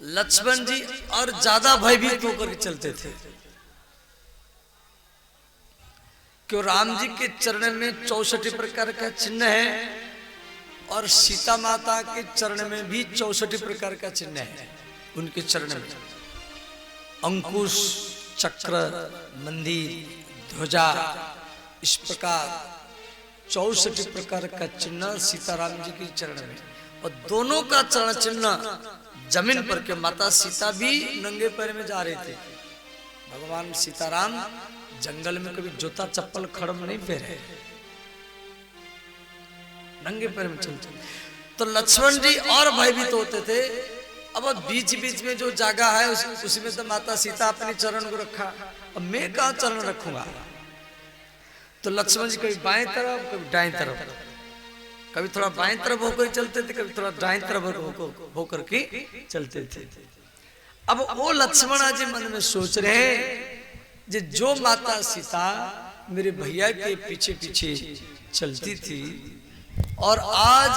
लक्ष्मण जी और ज्यादा भयभीत होकर चलते थे। क्यों? राम जी के चरण में 64 प्रकार का चिन्ह है, और सीता माता के चरण में भी 64 प्रकार का चिन्ह है। उनके चरण में अंकुश, चक्र, मंदिर, ध्वजा, इस प्रकार 64 प्रकार का चिन्ह सीताराम जी के चरण में। और दोनों का चरण चिन्ह जमीन पर के, माता सीता भी नंगे पैर में जा रहे थे। भगवान सीताराम जंगल में कभी जूता चप्पल खड़म नहीं पहने, नंगे पैर में चलते। तो लक्ष्मण जी और भयभीत होते थे। अब बीच बीच में जो जगह है उसी में तो माता सीता अपने चरण को रखा, अब मैं कहाँ चरण रखूंगा? तो लक्ष्मण जी कभी बाएं तरफ, कभी दाएं तरफ, कभी थोड़ा बाएं तरफ होकर चलते थे, कभी थोड़ा दाएं तरफ होकर के चलते थे। अब वो लक्ष्मण जी मन में सोच रहे हैं, जो माता सीता मेरे भैया के पीछे पीछे चलती थी, और आज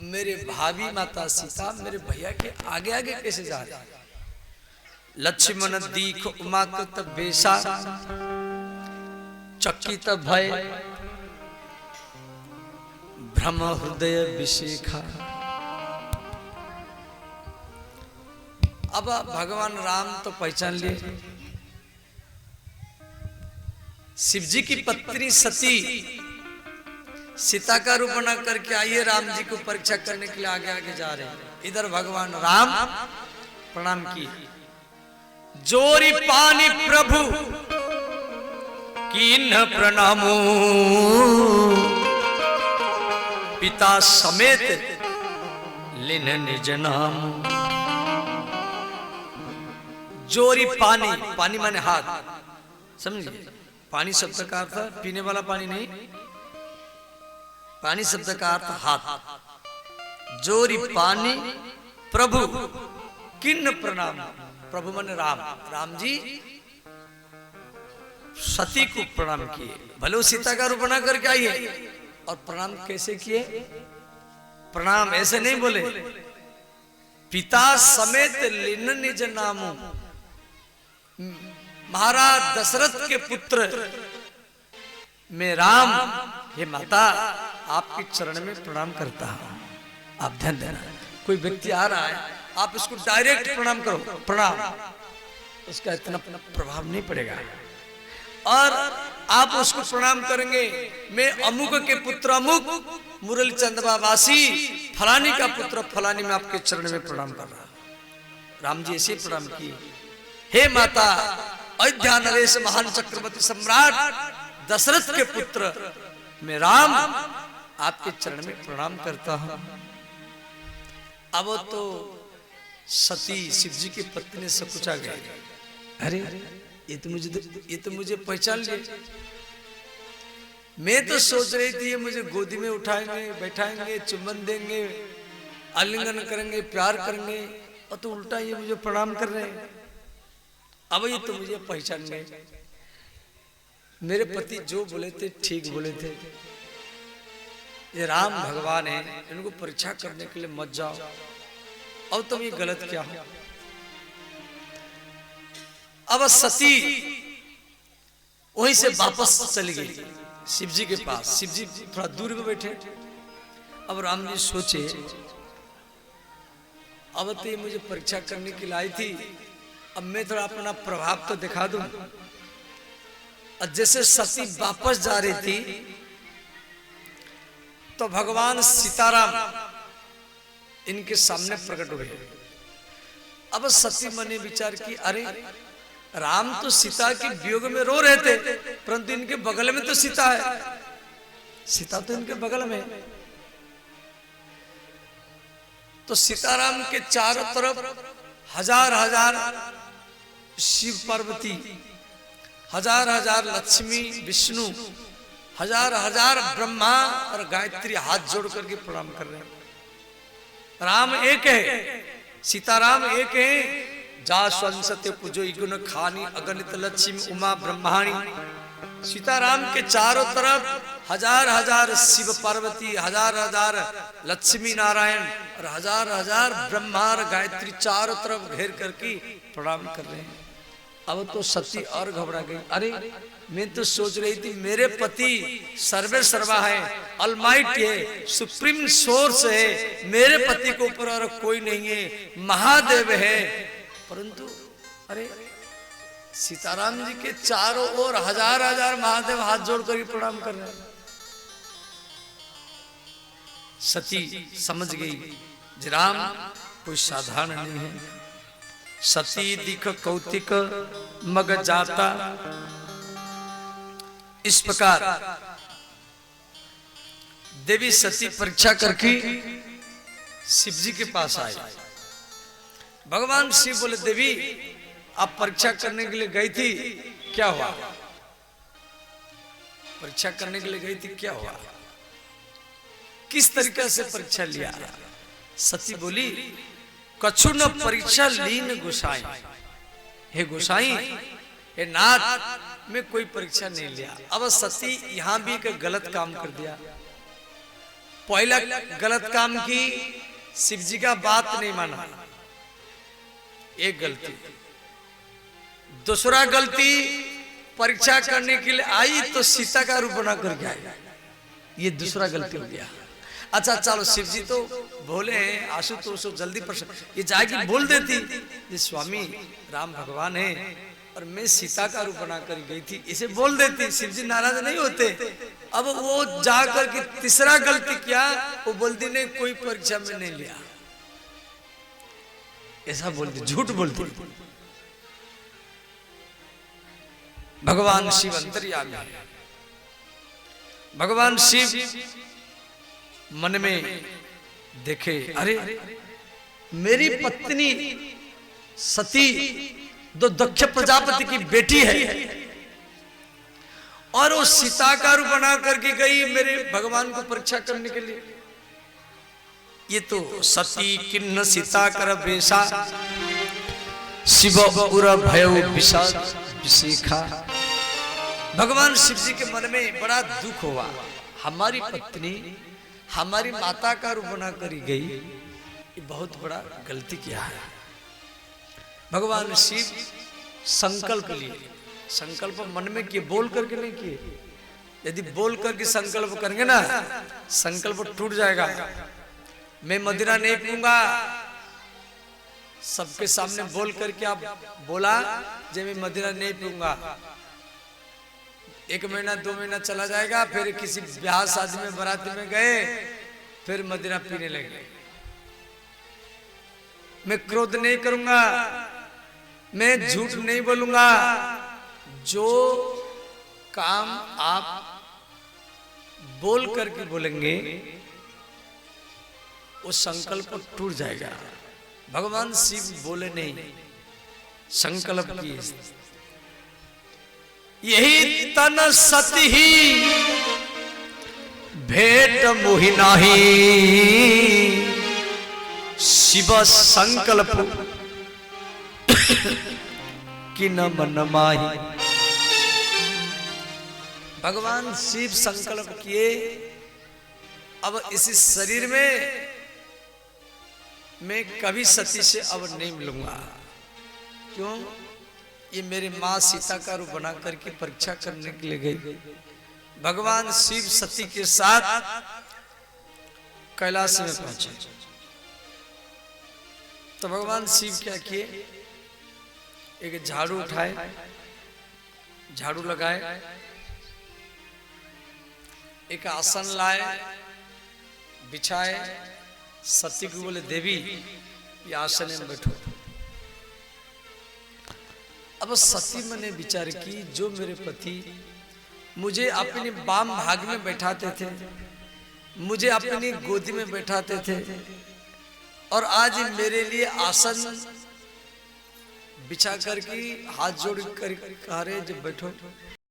मेरे भाभी माता सीता मेरे भैया के आगे आगे कैसे जा रहे? लक्ष्मण दीख उमाकृत बेसा, चकित भय भ्रम हृदय विशिखा। अब भगवान राम तो पहचान लिए, शिव जी की पत्नी सती सीता का रूप बना करके आइए राम जी को परीक्षा करने के लिए आगे आगे जा रहे हैं। इधर भगवान राम प्रणाम किए, जोरी पानी प्रभु कीन्ह प्रणामो, पिता समेत लिन निज नाम। जोरी पानी, पानी माने हाथ, समझिए पानी शब्द का अर्थ पीने वाला पानी नहीं, पानी शब्द का अर्थ हाथ। जोरी पानी प्रभु किन्न प्रणाम, प्रभु मन राम, राम जी सती को प्रणाम किए। भले वो सीता का रूप बना करके आइए, और प्रणाम कैसे किए? प्रणाम ऐसे नहीं बोले, पिता समेत लिन निज नामो, महाराज दशरथ के पुत्र मैं राम, हे माता आपके चरण में प्रणाम करता हूं। आप ध्यान देना, कोई व्यक्ति आ रहा है, आप इसको डायरेक्ट प्रणाम करो, प्रणाम, उसका इतना प्रभाव नहीं पड़ेगा। और आप उसको प्रणाम करेंगे, मैं अमुक के पुत्र अमुक मुरली चंदवासी फलानी का पुत्र फलानी, में आपके चरण में प्रणाम कर रहा। राम जी ऐसे प्रणाम किए, हे माता अयोध्या नरेश महान चक्रवर्ती सम्राट दशरथ के पुत्र मैं राम आपके चरण में प्रणाम करता हूं। अब तो सती शिव जी की पत्नी से पूछा गया, अरे ये तो मुझे पहचान लिए, मैं तो सोच रही थी ये मुझे गोदी में उठाएंगे, बैठाएंगे, चुम्बन देंगे, आलिंगन करेंगे, प्यार करेंगे, और तो उल्टा ये मुझे प्रणाम कर रहे हैं। अब ये तो मुझे पहचान गए, मेरे पति जो बोले थे ठीक बोले थे, ये राम भगवान है, इनको परीक्षा करने के लिए मत जाओ, अब तुम ये गलत क्या हो। अब सती वहीं से वापस चली गई शिव जी के पास, शिव जी थोड़ा दूर में बैठे। अब राम जी सोचे, अब तो ये मुझे परीक्षा करने के लिए आई थी, अब मैं थोड़ा अपना प्रभाव तो दिखा दूं। और जैसे सती वापस जा रही थी तो भगवान सीताराम इनके सामने प्रकट हुए। अब सती मन ने विचार की, अरे राम तो सीता के वियोग में रो रहे थे, परंतु इनके बगल में तो सीता है, सीता तो इनके बगल में। तो सीताराम के चारों तरफ हजार हजार शिव पार्वती, हजार हजार लक्ष्मी विष्णु, हजार हजार ब्रह्मा और गायत्री हाथ जोड़ करके प्रणाम कर रहे हैं। राम एक है, सीताराम एक है, जा स्वंसते पूजो गुण खानी अगणित लक्ष्मी उमा ब्रह्माणी। सीताराम के चारों तरफ हजार हजार शिव पार्वती, हजार हजार लक्ष्मी नारायण और हजार हजार ब्रह्मा और गायत्री चारों तरफ घेर करके प्रणाम कर रहे हैं। अब तो सती और घबरा गई, अरे मैं तो सोच रही थी मेरे पति सर्वे सर्वा है, अलमाइटी है, सुप्रीम सोर्स है, मेरे पति को ऊपर और कोई नहीं है, महादेव है, परंतु अरे सीताराम जी के चारों ओर हजार हजार महादेव हाथ जोड़कर प्रणाम कर रहे हैं। सती समझ गई राम कोई साधारण नहीं है। सती दिख कौतिक मग जाता, इस प्रकार देवी सती परीक्षा करके शिव जी के पास आई। भगवान शिव बोले, देवी आप परीक्षा करने के लिए गई थी, क्या हुआ? परीक्षा करने के लिए गई थी, क्या हुआ? किस तरीके से परीक्षा लिया? सती बोली, कछु न परीक्षा लीन गोसाई, हे गोसाई, हे नाथ, मैं कोई परीक्षा नहीं लिया। अब सती यहां भी एक गलत काम कर दिया। पहला गलत काम की, शिव जी का बात नहीं माना, एक गलती। दूसरा गलती, परीक्षा करने के लिए आई तो सीता का रूप बना करके आई। ये दूसरा गलती हो गया। अच्छा चलो, शिव जी तो बोले हैं आशुतोष जल्दी प्रश्न, ये जाके बोल देती ये स्वामी राम भगवान है और मैं सीता का रूप बना कर गई थी, इसे बोल देती, शिव जी नाराज नहीं होते। अब वो जाकर के तीसरा गलती किया, वो बोलती नहीं कोई परीक्षा में नहीं लिया, ऐसा बोलती, झूठ बोलती। भगवान शिव अंतर्यामी है। भगवान शिव मन में देखे, अरे मेरी पत्नी सती दो दक्ष प्रजापति की बेटी है और वो सीता का रूप बना करके गई मेरे भगवान को परीक्षा करने के लिए। ये तो सती किन्न सीता कर बेसा शिव उर भय विशिखा। भगवान शिव जी के मन में बड़ा दुख हुआ, हमारी पत्नी हमारी माता का रूप बना कर गई, ये बहुत बड़ा गलती किया है। भगवान शिव संकल्प लिए, संकल्प मन में किए, बोल करके नहीं किए। यदि बोल करके संकल्प करेंगे ना, संकल्प टूट जाएगा। मैं मदिरा नहीं पीऊंगा, सबके सामने बोल करके आप बोला जब मैं मदिरा नहीं पीऊंगा, 1 महीना 2 महीना चला जाएगा, फिर किसी ब्याह शादी में बाराती में गए, फिर मदिरा पीने लगे। मैं क्रोध नहीं करूंगा, मैं झूठ नहीं बोलूंगा, जो काम आप बोल करके बोलेंगे वो संकल्प टूट जाएगा। भगवान शिव बोले नहीं, संकल्प किए। यही तन सती ही भेंट मोहि नाही, शिव संकल्प कि न मन माही। भगवान शिव संकल्प किए, अब इस शरीर में मैं कभी सती से अब नहीं मिलूंगा। क्यों? ये मेरी माँ सीता का रूप बना करके परीक्षा करने के लिए गई। भगवान शिव सती के साथ कैलाश में पहुंचे तो भगवान शिव क्या किए, एक झाड़ू उठाए, झाड़ू लगाए, एक आसन लाए, बिछाए, सती को बोले देवी ये आसन में बैठो। अब सती मैंने विचार की, जो मेरे पति मुझे अपने वाम भाग में बैठाते थे, मुझे अपनी गोदी में बैठाते थे, और आज मेरे लिए आसन बिछा करके हाथ जोड़ कर कह रहे जब बैठो।